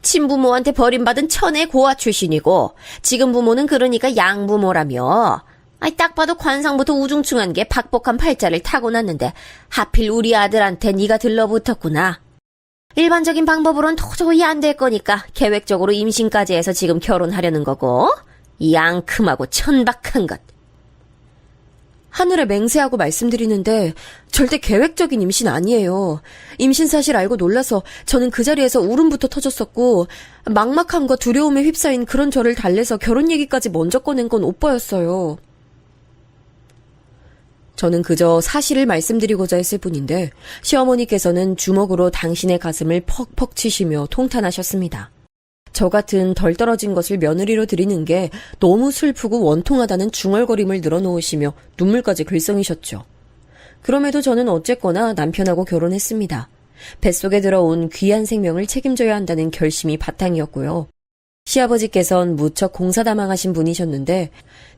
친부모한테 버림받은 천의 고아 출신이고 지금 부모는 그러니까 양부모라며. 아이, 딱 봐도 관상부터 우중충한 게 박복한 팔자를 타고났는데 하필 우리 아들한테 네가 들러붙었구나. 일반적인 방법으론 도저히 안 될 거니까 계획적으로 임신까지 해서 지금 결혼하려는 거고. 이 앙큼하고 천박한 것. 하늘에 맹세하고 말씀드리는데 절대 계획적인 임신 아니에요. 임신 사실 알고 놀라서 저는 그 자리에서 울음부터 터졌었고 막막함과 두려움에 휩싸인 그런 저를 달래서 결혼 얘기까지 먼저 꺼낸 건 오빠였어요. 저는 그저 사실을 말씀드리고자 했을 뿐인데 시어머니께서는 주먹으로 당신의 가슴을 퍽퍽 치시며 통탄하셨습니다. 저 같은 덜 떨어진 것을 며느리로 드리는 게 너무 슬프고 원통하다는 중얼거림을 늘어놓으시며 눈물까지 글썽이셨죠. 그럼에도 저는 어쨌거나 남편하고 결혼했습니다. 뱃속에 들어온 귀한 생명을 책임져야 한다는 결심이 바탕이었고요. 시아버지께선 무척 공사다망하신 분이셨는데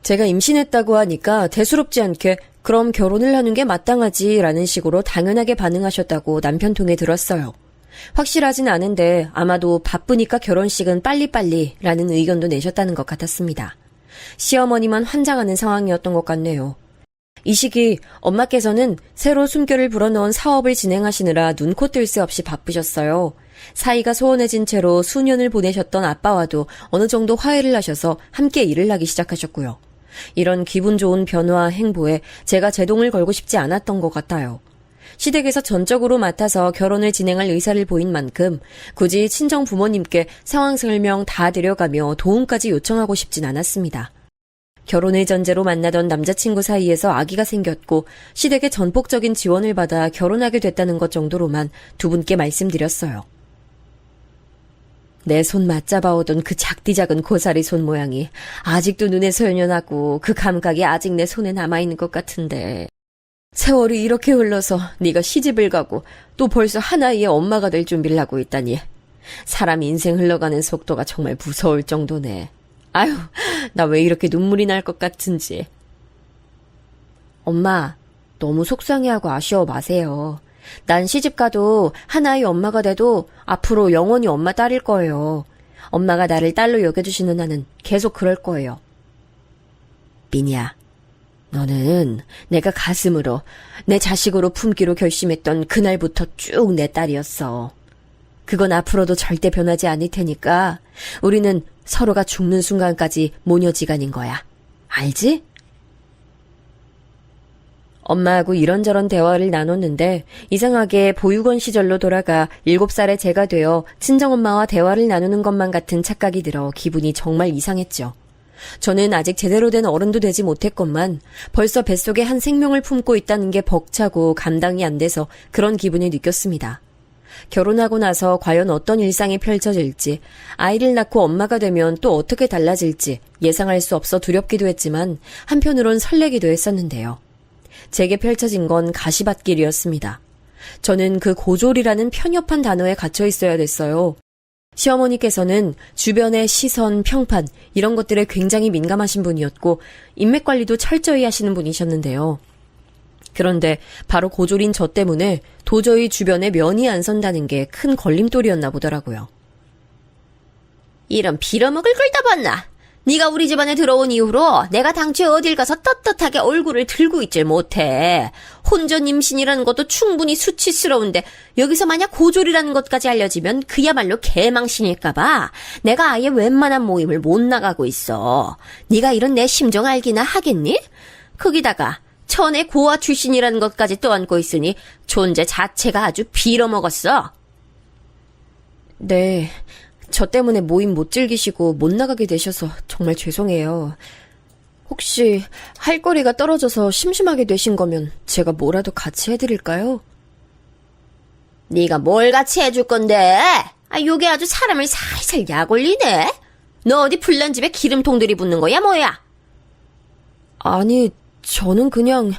제가 임신했다고 하니까 대수롭지 않게 그럼 결혼을 하는 게 마땅하지라는 식으로 당연하게 반응하셨다고 남편 통해 들었어요. 확실하진 않은데 아마도 바쁘니까 결혼식은 빨리빨리라는 의견도 내셨다는 것 같았습니다. 시어머니만 환장하는 상황이었던 것 같네요. 이 시기 엄마께서는 새로 숨결을 불어넣은 사업을 진행하시느라 눈코 뜰 새 없이 바쁘셨어요. 사이가 소원해진 채로 수년을 보내셨던 아빠와도 어느 정도 화해를 하셔서 함께 일을 하기 시작하셨고요. 이런 기분 좋은 변화 행보에 제가 제동을 걸고 싶지 않았던 것 같아요. 시댁에서 전적으로 맡아서 결혼을 진행할 의사를 보인 만큼 굳이 친정 부모님께 상황 설명 다 드려가며 도움까지 요청하고 싶진 않았습니다. 결혼을 전제로 만나던 남자친구 사이에서 아기가 생겼고 시댁의 전폭적인 지원을 받아 결혼하게 됐다는 것 정도로만 두 분께 말씀드렸어요. 내 손 맞잡아오던 그 작디 작은 고사리 손 모양이 아직도 눈에 소연연하고 그 감각이 아직 내 손에 남아있는 것 같은데 세월이 이렇게 흘러서 네가 시집을 가고 또 벌써 하나의 엄마가 될 준비를 하고 있다니 사람 인생 흘러가는 속도가 정말 무서울 정도네. 아유, 나 왜 이렇게 눈물이 날 것 같은지. 엄마, 너무 속상해하고 아쉬워 마세요. 난 시집가도 하나의 엄마가 돼도 앞으로 영원히 엄마 딸일 거예요. 엄마가 나를 딸로 여겨주시는 한은 계속 그럴 거예요. 미니야, 너는 내가 가슴으로 내 자식으로 품기로 결심했던 그날부터 쭉 내 딸이었어. 그건 앞으로도 절대 변하지 않을 테니까 우리는 서로가 죽는 순간까지 모녀지간인 거야. 알지? 엄마하고 이런저런 대화를 나눴는데 이상하게 보육원 시절로 돌아가 7살의 제가 되어 친정엄마와 대화를 나누는 것만 같은 착각이 들어 기분이 정말 이상했죠. 저는 아직 제대로 된 어른도 되지 못했건만 벌써 뱃속에 한 생명을 품고 있다는 게 벅차고 감당이 안 돼서 그런 기분을 느꼈습니다. 결혼하고 나서 과연 어떤 일상이 펼쳐질지, 아이를 낳고 엄마가 되면 또 어떻게 달라질지 예상할 수 없어 두렵기도 했지만 한편으론 설레기도 했었는데요. 제게 펼쳐진 건 가시밭길이었습니다. 저는 그 고졸이라는 편협한 단어에 갇혀 있어야 됐어요. 시어머니께서는 주변의 시선, 평판 이런 것들에 굉장히 민감하신 분이었고 인맥 관리도 철저히 하시는 분이셨는데요. 그런데 바로 고졸인 저 때문에 도저히 주변에 면이 안 선다는 게 큰 걸림돌이었나 보더라고요. 이런 빌어먹을 걸 다 봤나? 네가 우리 집안에 들어온 이후로 내가 당초에 어딜 가서 떳떳하게 얼굴을 들고 있질 못해. 혼전 임신이라는 것도 충분히 수치스러운데 여기서 만약 고졸이라는 것까지 알려지면 그야말로 개망신일까봐 내가 아예 웬만한 모임을 못 나가고 있어. 네가 이런 내 심정 알기나 하겠니? 거기다가 천의 고아 출신이라는 것까지 떠안고 있으니 존재 자체가 아주 빌어먹었어. 네, 저 때문에 모임 못 즐기시고 못 나가게 되셔서 정말 죄송해요. 혹시 할 거리가 떨어져서 심심하게 되신 거면 제가 뭐라도 같이 해드릴까요? 네가 뭘 같이 해줄 건데? 요게 아주 사람을 살살 약 올리네? 너 어디 불난 집에 기름통들이 붙는 거야 뭐야? 아니, 저는 그냥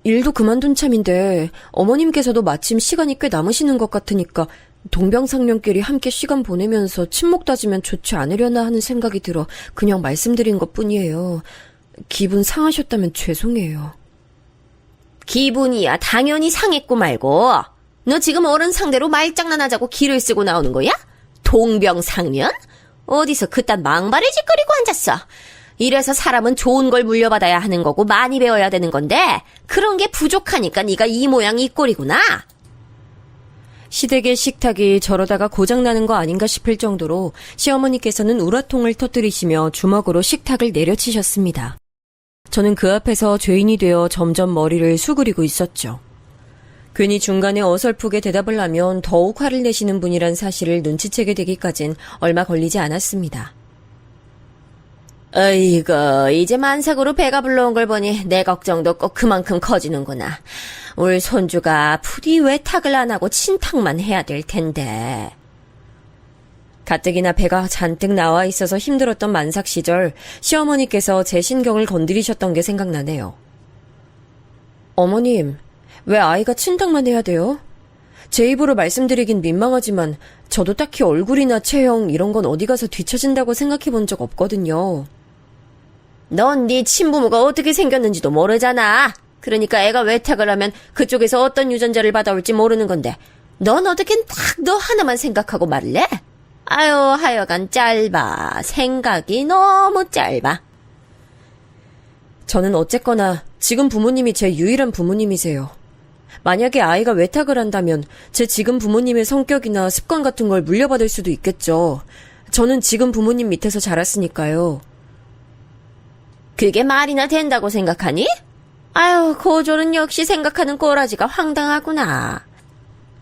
일도 그만둔 참인데 어머님께서도 마침 시간이 꽤 남으시는 것 같으니까 동병상련끼리 함께 시간 보내면서 친목 다지면 좋지 않으려나 하는 생각이 들어 그냥 말씀드린 것뿐이에요. 기분 상하셨다면 죄송해요. 기분이야 당연히 상했고 말고. 너 지금 어른 상대로 말장난하자고 기를 쓰고 나오는 거야? 동병상련? 어디서 그딴 망발을 짓거리고 앉았어. 이래서 사람은 좋은 걸 물려받아야 하는 거고 많이 배워야 되는 건데 그런 게 부족하니까 네가 이 모양 이 꼴이구나. 시댁의 식탁이 저러다가 고장나는 거 아닌가 싶을 정도로 시어머니께서는 우라통을 터뜨리시며 주먹으로 식탁을 내려치셨습니다. 저는 그 앞에서 죄인이 되어 점점 머리를 수그리고 있었죠. 괜히 중간에 어설프게 대답을 하면 더욱 화를 내시는 분이란 사실을 눈치채게 되기까진 얼마 걸리지 않았습니다. 어이구, 이제 만삭으로 배가 불러온 걸 보니 내 걱정도 꼭 그만큼 커지는구나. 울 손주가 부디 외탁을 안 하고 친탁만 해야 될 텐데. 가뜩이나 배가 잔뜩 나와 있어서 힘들었던 만삭 시절 시어머니께서 제 신경을 건드리셨던 게 생각나네요. 어머님, 왜 아이가 친탁만 해야 돼요? 제 입으로 말씀드리긴 민망하지만 저도 딱히 얼굴이나 체형 이런 건 어디 가서 뒤처진다고 생각해 본 적 없거든요. 넌 네 친부모가 어떻게 생겼는지도 모르잖아. 그러니까 애가 외탁을 하면 그쪽에서 어떤 유전자를 받아올지 모르는 건데 넌 어떻게 딱 너 하나만 생각하고 말을 해? 아유, 하여간 짧아. 생각이 너무 짧아. 저는 어쨌거나 지금 부모님이 제 유일한 부모님이세요. 만약에 아이가 외탁을 한다면 제 지금 부모님의 성격이나 습관 같은 걸 물려받을 수도 있겠죠. 저는 지금 부모님 밑에서 자랐으니까요. 그게 말이나 된다고 생각하니? 아유, 고졸은 역시 생각하는 꼬라지가 황당하구나.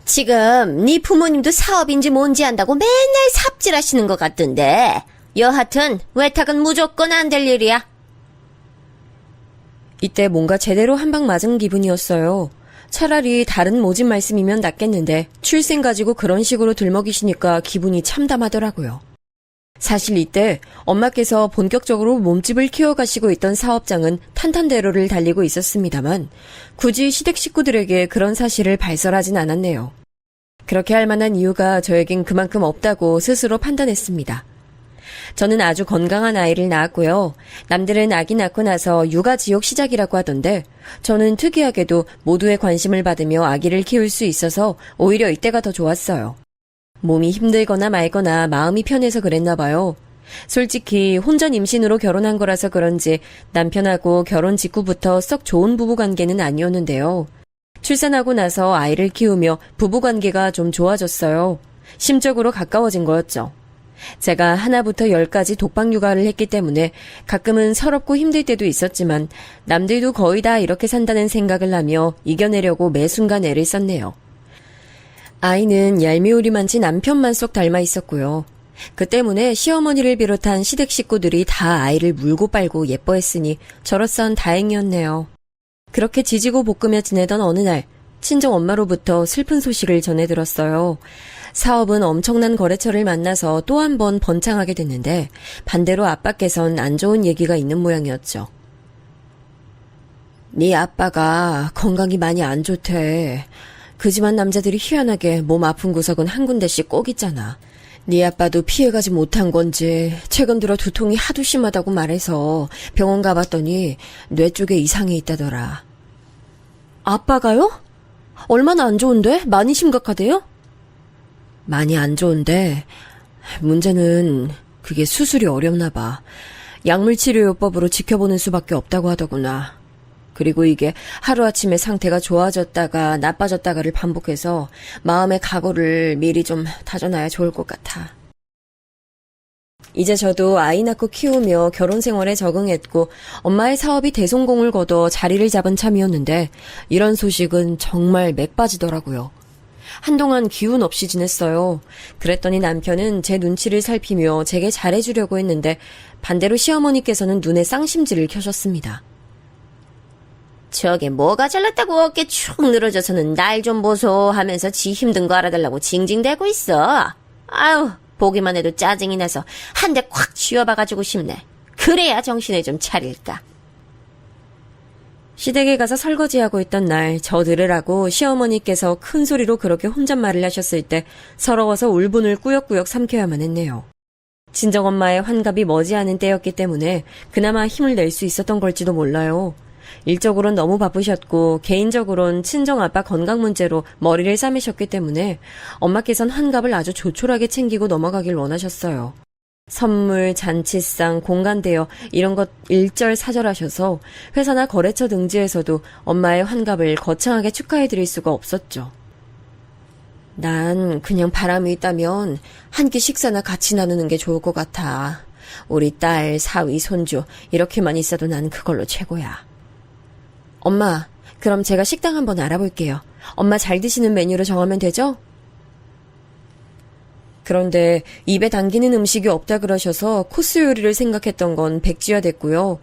지금 네 부모님도 사업인지 뭔지 안다고 맨날 삽질하시는 것 같던데. 여하튼 외탁은 무조건 안 될 일이야. 이때 뭔가 제대로 한 방 맞은 기분이었어요. 차라리 다른 모진 말씀이면 낫겠는데 출생 가지고 그런 식으로 들먹이시니까 기분이 참담하더라고요. 사실 이때 엄마께서 본격적으로 몸집을 키워가시고 있던 사업장은 탄탄대로를 달리고 있었습니다만 굳이 시댁 식구들에게 그런 사실을 발설하진 않았네요. 그렇게 할 만한 이유가 저에겐 그만큼 없다고 스스로 판단했습니다. 저는 아주 건강한 아이를 낳았고요. 남들은 아기 낳고 나서 육아 지옥 시작이라고 하던데 저는 특이하게도 모두의 관심을 받으며 아기를 키울 수 있어서 오히려 이때가 더 좋았어요. 몸이 힘들거나 말거나 마음이 편해서 그랬나 봐요. 솔직히 혼전 임신으로 결혼한 거라서 그런지 남편하고 결혼 직후부터 썩 좋은 부부관계는 아니었는데요. 출산하고 나서 아이를 키우며 부부관계가 좀 좋아졌어요. 심적으로 가까워진 거였죠. 제가 하나부터 10까지 독박 육아를 했기 때문에 가끔은 서럽고 힘들 때도 있었지만 남들도 거의 다 이렇게 산다는 생각을 하며 이겨내려고 매 순간 애를 썼네요. 아이는 얄미우리만치 남편만 쏙 닮아 있었고요. 그 때문에 시어머니를 비롯한 시댁 식구들이 다 아이를 물고 빨고 예뻐했으니 저로선 다행이었네요. 그렇게 지지고 볶으며 지내던 어느 날 친정 엄마로부터 슬픈 소식을 전해 들었어요. 사업은 엄청난 거래처를 만나서 또 한 번 번창하게 됐는데 반대로 아빠께선 안 좋은 얘기가 있는 모양이었죠. 네 아빠가 건강이 많이 안 좋대. 그 집안 남자들이 희한하게 몸 아픈 구석은 한 군데씩 꼭 있잖아. 네 아빠도 피해가지 못한 건지 최근 들어 두통이 하도 심하다고 말해서 병원 가봤더니 뇌 쪽에 이상이 있다더라. 아빠가요? 얼마나 안 좋은데? 많이 심각하대요? 많이 안 좋은데 문제는 그게 수술이 어렵나 봐. 약물치료요법으로 지켜보는 수밖에 없다고 하더구나. 그리고 이게 하루아침에 상태가 좋아졌다가 나빠졌다가를 반복해서 마음의 각오를 미리 좀 다져놔야 좋을 것 같아. 이제 저도 아이 낳고 키우며 결혼 생활에 적응했고 엄마의 사업이 대성공을 거둬 자리를 잡은 참이었는데 이런 소식은 정말 맥 빠지더라고요. 한동안 기운 없이 지냈어요. 그랬더니 남편은 제 눈치를 살피며 제게 잘해주려고 했는데 반대로 시어머니께서는 눈에 쌍심지를 켜셨습니다. 저게 뭐가 잘났다고 어깨 축 늘어져서는 날 좀 보소 하면서 지 힘든 거 알아달라고 징징대고 있어. 아유, 보기만 해도 짜증이 나서 한 대 콱 쥐어봐가지고 싶네. 그래야 정신을 좀 차릴까. 시댁에 가서 설거지하고 있던 날 저 들으라고 시어머니께서 큰 소리로 그렇게 혼잣말을 하셨을 때 서러워서 울분을 꾸역꾸역 삼켜야만 했네요. 친정엄마의 환갑이 머지않은 때였기 때문에 그나마 힘을 낼 수 있었던 걸지도 몰라요. 일적으론 너무 바쁘셨고 개인적으론 친정아빠 건강 문제로 머리를 싸매셨기 때문에 엄마께선 환갑을 아주 조촐하게 챙기고 넘어가길 원하셨어요. 선물, 잔치상, 공간 대여 이런 것 일절 사절하셔서 회사나 거래처 등지에서도 엄마의 환갑을 거창하게 축하해드릴 수가 없었죠. 난 그냥 바람이 있다면 한 끼 식사나 같이 나누는 게 좋을 것 같아. 우리 딸, 사위, 손주 이렇게만 있어도 난 그걸로 최고야. 엄마, 그럼 제가 식당 한번 알아볼게요. 엄마 잘 드시는 메뉴로 정하면 되죠? 그런데 입에 당기는 음식이 없다 그러셔서 코스 요리를 생각했던 건 백지화됐고요.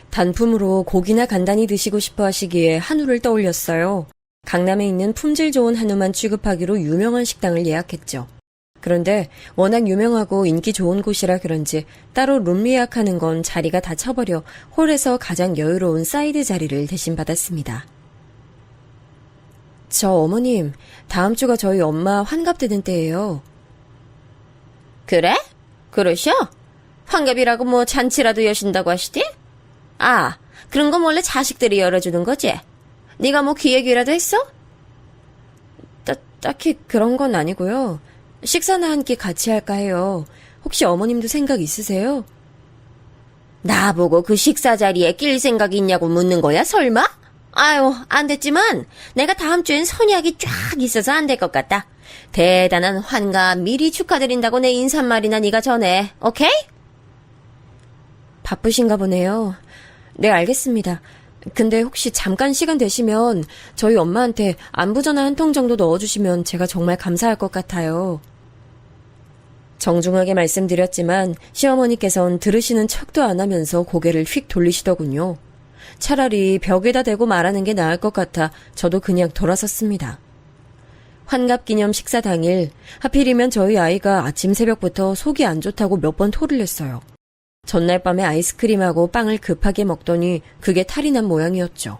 단품으로 고기나 간단히 드시고 싶어 하시기에 한우를 떠올렸어요. 강남에 있는 품질 좋은 한우만 취급하기로 유명한 식당을 예약했죠. 그런데 워낙 유명하고 인기 좋은 곳이라 그런지 따로 룸 예약하는 건 자리가 다 차버려 홀에서 가장 여유로운 사이드 자리를 대신 받았습니다. 저 어머님, 다음 주가 저희 엄마 환갑되는 때예요. 그래? 그러셔? 환갑이라고 뭐 잔치라도 여신다고 하시디? 아, 그런 건 원래 자식들이 열어주는 거지? 네가 뭐 기획이라도 했어? 딱히 그런 건 아니고요. 식사나 한 끼 같이 할까 해요. 혹시 어머님도 생각 있으세요? 나보고 그 식사 자리에 낄 생각이 있냐고 묻는 거야, 설마? 아유, 안 됐지만 내가 다음 주엔 선약이 쫙 있어서 안 될 것 같다. 대단한 환갑 미리 축하드린다고 내 인사말이나 네가 전해, 오케이? 바쁘신가 보네요. 네, 알겠습니다. 근데 혹시 잠깐 시간 되시면 저희 엄마한테 안부전화 한 통 정도 넣어주시면 제가 정말 감사할 것 같아요. 정중하게 말씀드렸지만 시어머니께선 들으시는 척도 안 하면서 고개를 휙 돌리시더군요. 차라리 벽에다 대고 말하는 게 나을 것 같아 저도 그냥 돌아섰습니다. 환갑기념 식사 당일 하필이면 저희 아이가 아침 새벽부터 속이 안 좋다고 몇 번 토를 냈어요. 전날 밤에 아이스크림하고 빵을 급하게 먹더니 그게 탈이 난 모양이었죠.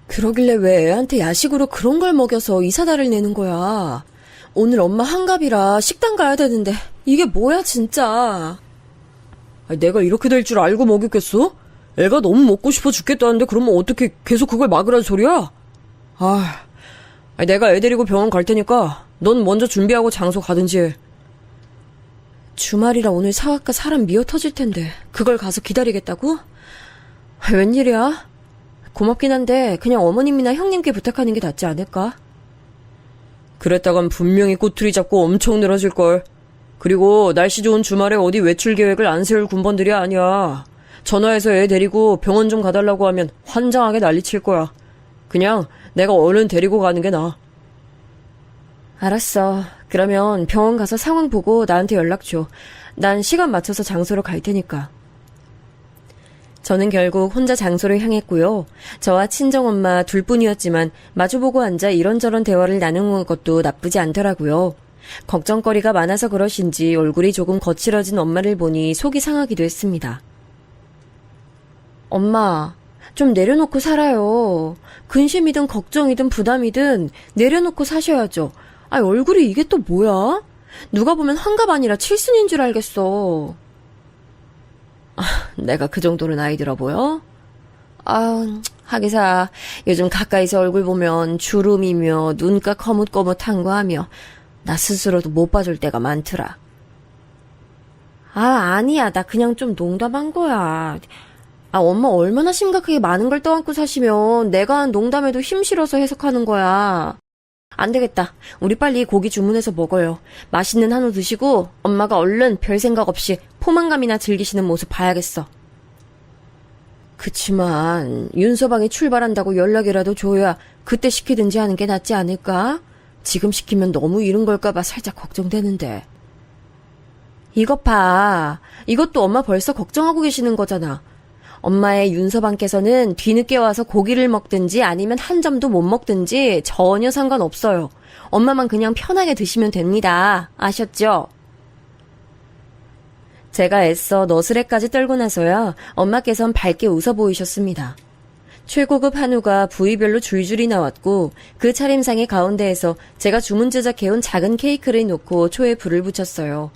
그러길래 왜 애한테 야식으로 그런 걸 먹여서 이 사달을 내는 거야. 오늘 엄마 환갑이라 식당 가야 되는데 이게 뭐야 진짜. 내가 이렇게 될 줄 알고 먹였겠어? 애가 너무 먹고 싶어 죽겠다는데 그러면 어떻게 계속 그걸 막으라는 소리야? 내가 애 데리고 병원 갈 테니까 넌 먼저 준비하고 장소 가든지 해. 주말이라 오늘 사학과 사람 미어 터질 텐데 그걸 가서 기다리겠다고? 웬일이야? 고맙긴 한데 그냥 어머님이나 형님께 부탁하는 게 낫지 않을까? 그랬다간 분명히 꼬투리 잡고 엄청 늘어질걸. 그리고 날씨 좋은 주말에 어디 외출 계획을 안 세울 군번들이 아니야. 전화해서 애 데리고 병원 좀 가달라고 하면 환장하게 난리칠 거야. 그냥 내가 얼른 데리고 가는 게 나아. 알았어. 그러면 병원 가서 상황 보고 나한테 연락 줘. 난 시간 맞춰서 장소로 갈 테니까. 저는 결국 혼자 장소를 향했고요. 저와 친정엄마 둘뿐이었지만 마주보고 앉아 이런저런 대화를 나누는 것도 나쁘지 않더라고요. 걱정거리가 많아서 그러신지 얼굴이 조금 거칠어진 엄마를 보니 속이 상하기도 했습니다. 엄마, 좀 내려놓고 살아요. 근심이든 걱정이든 부담이든 내려놓고 사셔야죠. 얼굴이 이게 또 뭐야? 누가 보면 환갑 아니라 칠순인 줄 알겠어. 내가 그 정도로 나이 들어 보여? 하기사 요즘 가까이서 얼굴 보면 주름이며 눈가 거뭇거뭇한 거 하며 나 스스로도 못 봐줄 때가 많더라. 아니야. 나 그냥 좀 농담한 거야. 엄마 얼마나 심각하게 많은 걸 떠안고 사시면 내가 한 농담에도 힘 실어서 해석하는 거야. 안 되겠다. 우리 빨리 고기 주문해서 먹어요. 맛있는 한우 드시고 엄마가 얼른 별 생각 없이 포만감이나 즐기시는 모습 봐야겠어. 그치만 윤서방이 출발한다고 연락이라도 줘야 그때 시키든지 하는 게 낫지 않을까? 지금 시키면 너무 이른 걸까봐 살짝 걱정되는데. 이것 봐. 이것도 엄마 벌써 걱정하고 계시는 거잖아. 엄마의 윤서방께서는 뒤늦게 와서 고기를 먹든지 아니면 한 점도 못 먹든지 전혀 상관없어요. 엄마만 그냥 편하게 드시면 됩니다. 아셨죠? 제가 애써 너스레까지 떨고 나서야 엄마께선 밝게 웃어 보이셨습니다. 최고급 한우가 부위별로 줄줄이 나왔고 그 차림상의 가운데에서 제가 주문 제작해온 작은 케이크를 놓고 초에 불을 붙였어요.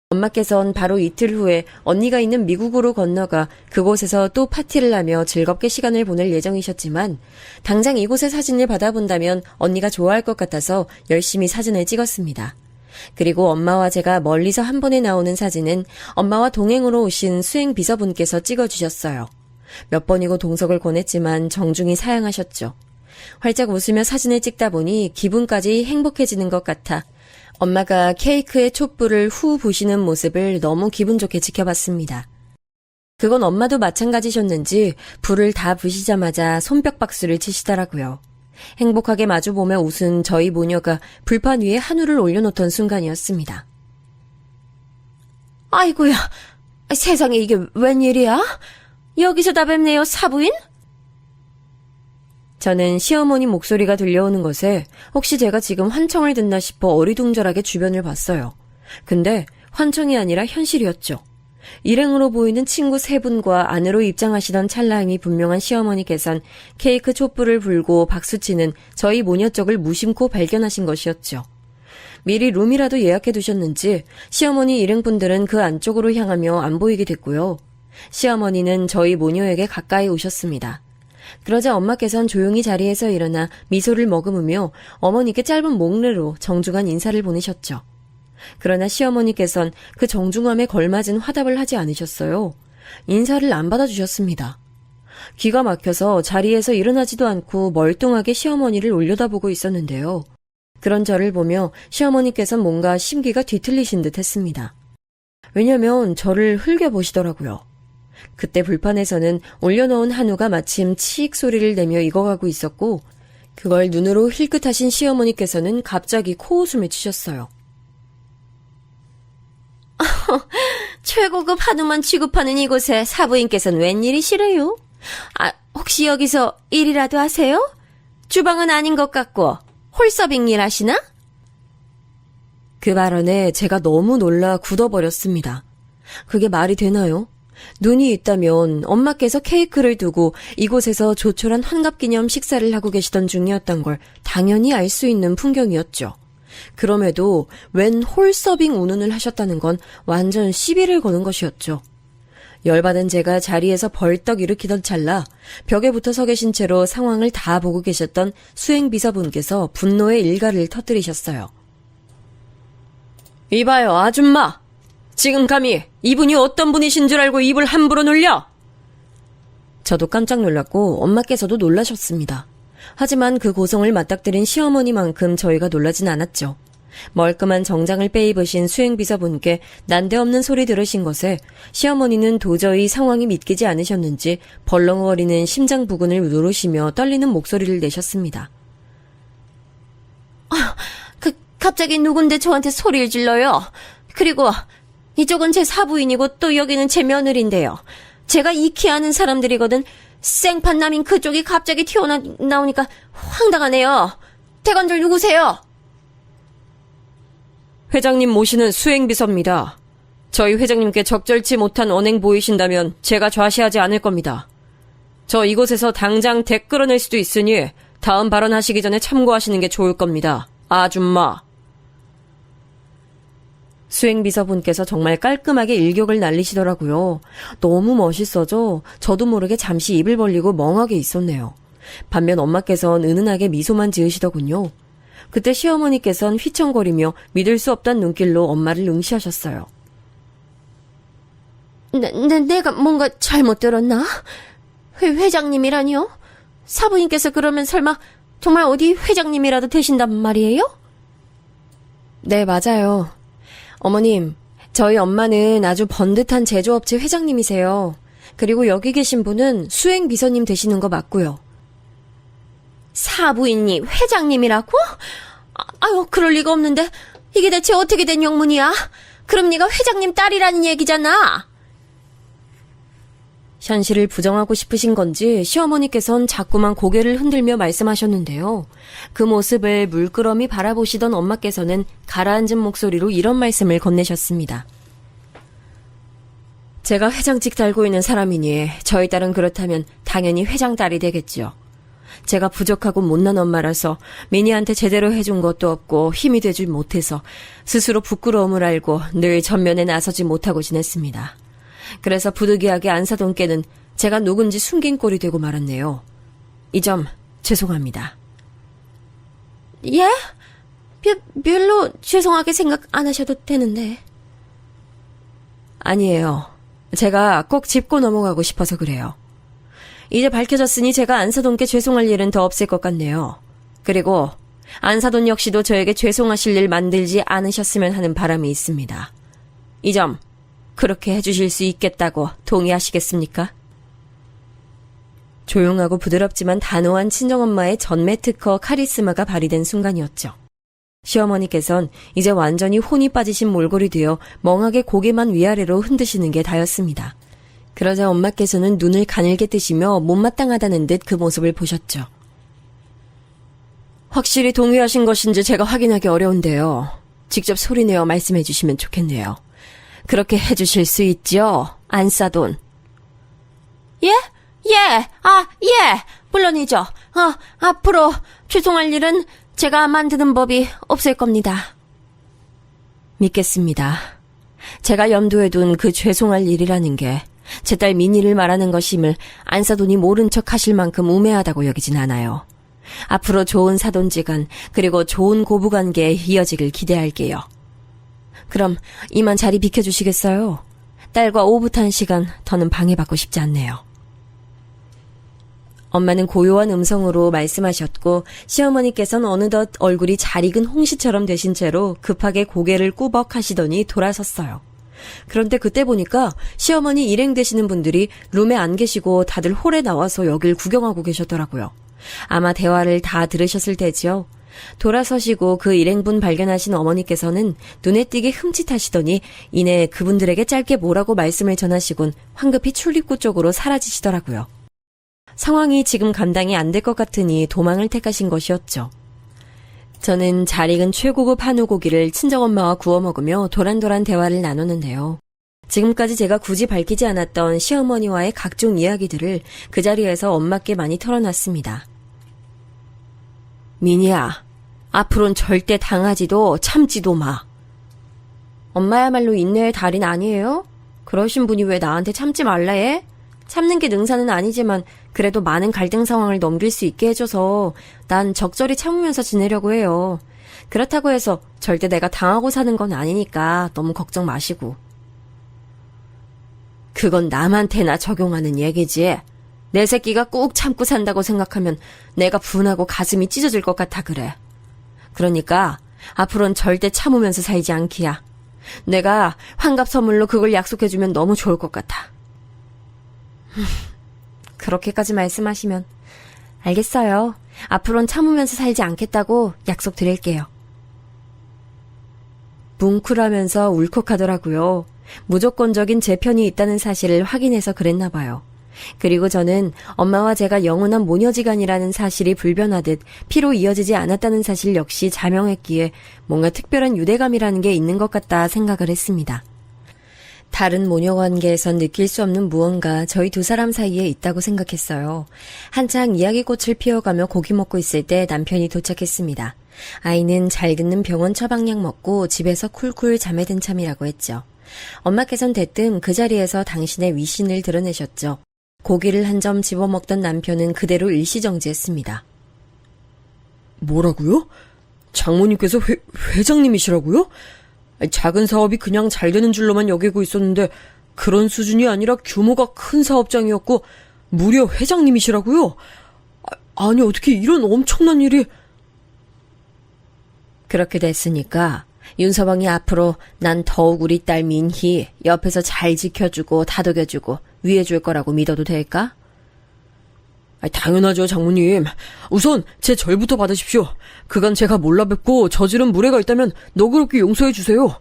엄마께선 바로 이틀 후에 언니가 있는 미국으로 건너가 그곳에서 또 파티를 하며 즐겁게 시간을 보낼 예정이셨지만 당장 이곳의 사진을 받아본다면 언니가 좋아할 것 같아서 열심히 사진을 찍었습니다. 그리고 엄마와 제가 멀리서 한 번에 나오는 사진은 엄마와 동행으로 오신 수행 비서분께서 찍어주셨어요. 몇 번이고 동석을 권했지만 정중히 사양하셨죠. 활짝 웃으며 사진을 찍다 보니 기분까지 행복해지는 것 같아 엄마가 케이크에 촛불을 후 부시는 모습을 너무 기분 좋게 지켜봤습니다. 그건 엄마도 마찬가지셨는지 불을 다 부시자마자 손뼉 박수를 치시더라고요. 행복하게 마주보며 웃은 저희 모녀가 불판 위에 한우를 올려놓던 순간이었습니다. 아이고야, 세상에 이게 웬일이야? 여기서 다 뵙네요, 사부인? 저는 시어머니 목소리가 들려오는 것에 혹시 제가 지금 환청을 듣나 싶어 어리둥절하게 주변을 봤어요. 근데 환청이 아니라 현실이었죠. 일행으로 보이는 친구 세 분과 안으로 입장하시던 찰나임이 분명한 시어머니께선 케이크 촛불을 불고 박수치는 저희 모녀 쪽을 무심코 발견하신 것이었죠. 미리 룸이라도 예약해 두셨는지 시어머니 일행분들은 그 안쪽으로 향하며 안 보이게 됐고요. 시어머니는 저희 모녀에게 가까이 오셨습니다. 그러자 엄마께선 조용히 자리에서 일어나 미소를 머금으며 어머니께 짧은 목례로 정중한 인사를 보내셨죠. 그러나 시어머니께선 그 정중함에 걸맞은 화답을 하지 않으셨어요. 인사를 안 받아주셨습니다. 기가 막혀서 자리에서 일어나지도 않고 멀뚱하게 시어머니를 올려다보고 있었는데요. 그런 저를 보며 시어머니께선 뭔가 심기가 뒤틀리신 듯 했습니다. 왜냐면 저를 흘겨보시더라고요. 그때 불판에서는 올려놓은 한우가 마침 치익 소리를 내며 익어가고 있었고 그걸 눈으로 힐끗하신 시어머니께서는 갑자기 코웃음을 치셨어요. 최고급 한우만 취급하는 이곳에 사부인께서는 웬일이시래요? 혹시 여기서 일이라도 하세요? 주방은 아닌 것 같고 홀서빙 일 하시나? 그 발언에 제가 너무 놀라 굳어버렸습니다. 그게 말이 되나요? 눈이 있다면 엄마께서 케이크를 두고 이곳에서 조촐한 환갑기념 식사를 하고 계시던 중이었던 걸 당연히 알 수 있는 풍경이었죠. 그럼에도 웬 홀서빙 운운을 하셨다는 건 완전 시비를 거는 것이었죠. 열받은 제가 자리에서 벌떡 일으키던 찰나 벽에 붙어 서 계신 채로 상황을 다 보고 계셨던 수행비서분께서 분노의 일가를 터뜨리셨어요. 이봐요, 아줌마! 지금 감히 이분이 어떤 분이신 줄 알고 입을 함부로 놀려? 저도 깜짝 놀랐고 엄마께서도 놀라셨습니다. 하지만 그 고성을 맞닥뜨린 시어머니만큼 저희가 놀라진 않았죠. 멀끔한 정장을 빼입으신 수행비서분께 난데없는 소리 들으신 것에 시어머니는 도저히 상황이 믿기지 않으셨는지 벌렁거리는 심장 부근을 누르시며 떨리는 목소리를 내셨습니다. 갑자기 누군데 저한테 소리를 질러요. 그리고 이쪽은 제 사부인이고 또 여기는 제 며느리인데요. 제가 익히 아는 사람들이거든. 생판남인 그쪽이 갑자기 튀어나오니까 황당하네요. 대관절 누구세요? 회장님 모시는 수행비서입니다. 저희 회장님께 적절치 못한 언행 보이신다면 제가 좌시하지 않을 겁니다. 저 이곳에서 당장 댁 끌어낼 수도 있으니 다음 발언하시기 전에 참고하시는 게 좋을 겁니다. 아줌마. 수행비서분께서 정말 깔끔하게 일격을 날리시더라고요. 너무 멋있어져 저도 모르게 잠시 입을 벌리고 멍하게 있었네요. 반면 엄마께서는 은은하게 미소만 지으시더군요. 그때 시어머니께서는 휘청거리며 믿을 수 없다는 눈길로 엄마를 응시하셨어요. 내가 뭔가 잘못 들었나? 회장님이라니요? 사부인께서 그러면 설마 정말 어디 회장님이라도 되신단 말이에요? 네, 맞아요. 어머님, 저희 엄마는 아주 번듯한 제조업체 회장님이세요. 그리고 여기 계신 분은 수행비서님 되시는 거 맞고요. 사부인이 회장님이라고? 아유, 그럴 리가 없는데 이게 대체 어떻게 된 영문이야? 그럼 네가 회장님 딸이라는 얘기잖아. 현실을 부정하고 싶으신 건지 시어머니께선 자꾸만 고개를 흔들며 말씀하셨는데요. 그 모습을 물끄러미 바라보시던 엄마께서는 가라앉은 목소리로 이런 말씀을 건네셨습니다. 제가 회장직 달고 있는 사람이니 저희 딸은 그렇다면 당연히 회장 딸이 되겠죠. 제가 부족하고 못난 엄마라서 미니한테 제대로 해준 것도 없고 힘이 되지 못해서 스스로 부끄러움을 알고 늘 전면에 나서지 못하고 지냈습니다. 그래서 부득이하게 안사돈께는 제가 누군지 숨긴 꼴이 되고 말았네요. 이 점 죄송합니다. 예? 별로 죄송하게 생각 안 하셔도 되는데. 아니에요. 제가 꼭 짚고 넘어가고 싶어서 그래요. 이제 밝혀졌으니 제가 안사돈께 죄송할 일은 더 없을 것 같네요. 그리고 안사돈 역시도 저에게 죄송하실 일 만들지 않으셨으면 하는 바람이 있습니다. 이 점 그렇게 해주실 수 있겠다고 동의하시겠습니까? 조용하고 부드럽지만 단호한 친정엄마의 전매 특허 카리스마가 발휘된 순간이었죠. 시어머니께선 이제 완전히 혼이 빠지신 몰골이 되어 멍하게 고개만 위아래로 흔드시는 게 다였습니다. 그러자 엄마께서는 눈을 가늘게 뜨시며 못마땅하다는 듯 그 모습을 보셨죠. 확실히 동의하신 것인지 제가 확인하기 어려운데요. 직접 소리내어 말씀해 주시면 좋겠네요. 그렇게 해주실 수 있죠, 안사돈? 예? 예, 물론이죠. 앞으로 죄송할 일은 제가 만드는 법이 없을 겁니다. 믿겠습니다. 제가 염두에 둔 그 죄송할 일이라는 게 제 딸 미니를 말하는 것임을 안사돈이 모른 척 하실 만큼 우매하다고 여기진 않아요. 앞으로 좋은 사돈지간 그리고 좋은 고부관계에 이어지길 기대할게요. 그럼 이만 자리 비켜주시겠어요? 딸과 오붓한 시간 더는 방해받고 싶지 않네요. 엄마는 고요한 음성으로 말씀하셨고 시어머니께서는 어느덧 얼굴이 잘 익은 홍시처럼 되신 채로 급하게 고개를 꾸벅 하시더니 돌아섰어요. 그런데 그때 보니까 시어머니 일행 되시는 분들이 룸에 안 계시고 다들 홀에 나와서 여길 구경하고 계셨더라고요. 아마 대화를 다 들으셨을 테지요. 돌아서시고 그 일행분 발견하신 어머니께서는 눈에 띄게 흠칫하시더니 이내 그분들에게 짧게 뭐라고 말씀을 전하시곤 황급히 출입구 쪽으로 사라지시더라고요. 상황이 지금 감당이 안 될 것 같으니 도망을 택하신 것이었죠. 저는 잘 익은 최고급 한우 고기를 친정엄마와 구워 먹으며 도란도란 대화를 나누는데요. 지금까지 제가 굳이 밝히지 않았던 시어머니와의 각종 이야기들을 그 자리에서 엄마께 많이 털어놨습니다. 미니야, 앞으론 절대 당하지도 참지도 마. 엄마야말로 인내의 달인 아니에요? 그러신 분이 왜 나한테 참지 말라 해? 참는 게 능사는 아니지만 그래도 많은 갈등 상황을 넘길 수 있게 해줘서 난 적절히 참으면서 지내려고 해요. 그렇다고 해서 절대 내가 당하고 사는 건 아니니까 너무 걱정 마시고. 그건 남한테나 적용하는 얘기지. 내 새끼가 꾹 참고 산다고 생각하면 내가 분하고 가슴이 찢어질 것 같아 그래. 그러니까 앞으로는 절대 참으면서 살지 않기야. 내가 환갑 선물로 그걸 약속해주면 너무 좋을 것 같아. 그렇게까지 말씀하시면 알겠어요. 앞으로는 참으면서 살지 않겠다고 약속드릴게요. 뭉클하면서 울컥하더라고요. 무조건적인 제 편이 있다는 사실을 확인해서 그랬나 봐요. 그리고 저는 엄마와 제가 영원한 모녀지간이라는 사실이 불변하듯 피로 이어지지 않았다는 사실 역시 자명했기에 뭔가 특별한 유대감이라는 게 있는 것 같다 생각을 했습니다. 다른 모녀 관계에선 느낄 수 없는 무언가 저희 두 사람 사이에 있다고 생각했어요. 한창 이야기꽃을 피워가며 고기 먹고 있을 때 남편이 도착했습니다. 아이는 잘 듣는 병원 처방약 먹고 집에서 쿨쿨 잠에 든 참이라고 했죠. 엄마께선 대뜸 그 자리에서 당신의 위신을 드러내셨죠. 고기를 한 점 집어먹던 남편은 그대로 일시정지했습니다. 뭐라고요? 장모님께서 회장님이시라고요? 작은 사업이 그냥 잘 되는 줄로만 여기고 있었는데 그런 수준이 아니라 규모가 큰 사업장이었고 무려 회장님이시라고요? 아니 어떻게 이런 엄청난 일이... 그렇게 됐으니까 윤서방이 앞으로 난 더욱 우리 딸 민희 옆에서 잘 지켜주고 다독여주고 위해줄 거라고 믿어도 될까? 당연하죠, 장모님. 우선 제 절부터 받으십시오. 그간 제가 몰라 뵙고 저지른 무례가 있다면 너그럽게 용서해 주세요.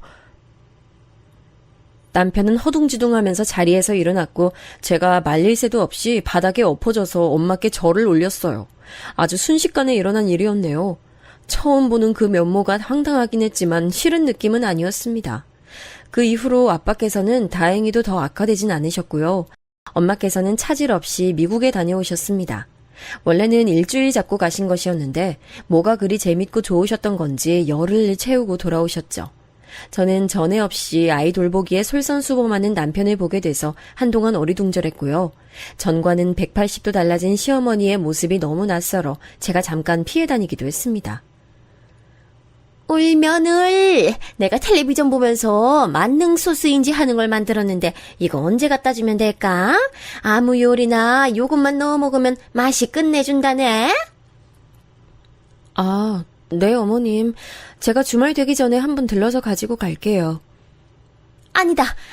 남편은 허둥지둥하면서 자리에서 일어났고 제가 말릴 새도 없이 바닥에 엎어져서 엄마께 절을 올렸어요. 아주 순식간에 일어난 일이었네요. 처음 보는 그 면모가 황당하긴 했지만 싫은 느낌은 아니었습니다. 그 이후로 아빠께서는 다행히도 더 악화되진 않으셨고요. 엄마께서는 차질 없이 미국에 다녀오셨습니다. 원래는 일주일 잡고 가신 것이었는데 뭐가 그리 재밌고 좋으셨던 건지 열흘 채우고 돌아오셨죠. 저는 전에 없이 아이 돌보기에 솔선수범하는 남편을 보게 돼서 한동안 어리둥절했고요. 전과는 180도 달라진 시어머니의 모습이 너무 낯설어 제가 잠깐 피해 다니기도 했습니다. 울면을 내가 텔레비전 보면서 만능 소스인지 하는 걸 만들었는데 이거 언제 갖다 주면 될까? 아무 요리나 요것만 넣어 먹으면 맛이 끝내준다네. 아, 네 어머님. 제가 주말 되기 전에 한번 들러서 가지고 갈게요.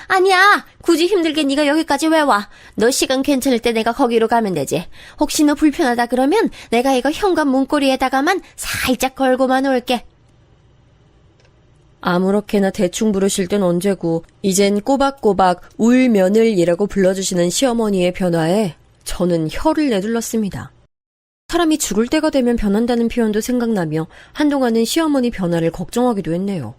아니야. 굳이 힘들게 네가 여기까지 왜 와? 너 시간 괜찮을 때 내가 거기로 가면 되지. 혹시 너 불편하다 그러면 내가 이거 현관 문고리에다가만 살짝 걸고만 올게. 아무렇게나 대충 부르실 땐 언제고 이젠 꼬박꼬박 울며느리라고 불러주시는 시어머니의 변화에 저는 혀를 내둘렀습니다. 사람이 죽을 때가 되면 변한다는 표현도 생각나며 한동안은 시어머니 변화를 걱정하기도 했네요.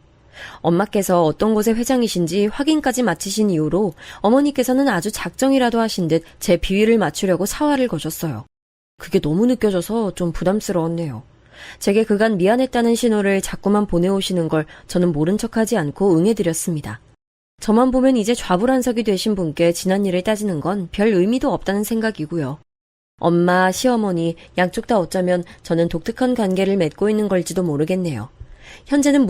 엄마께서 어떤 곳의 회장이신지 확인까지 마치신 이후로 어머니께서는 아주 작정이라도 하신 듯 제 비위를 맞추려고 사활을 거셨어요. 그게 너무 느껴져서 좀 부담스러웠네요. 제게 그간 미안했다는 신호를 자꾸만 보내오시는 걸 저는 모른 척하지 않고 응해드렸습니다. 저만 보면 이제 좌불안석이 되신 분께 지난 일을 따지는 건 별 의미도 없다는 생각이고요. 엄마, 시어머니 양쪽 다 어쩌면 저는 독특한 관계를 맺고 있는 걸지도 모르겠네요. 현재는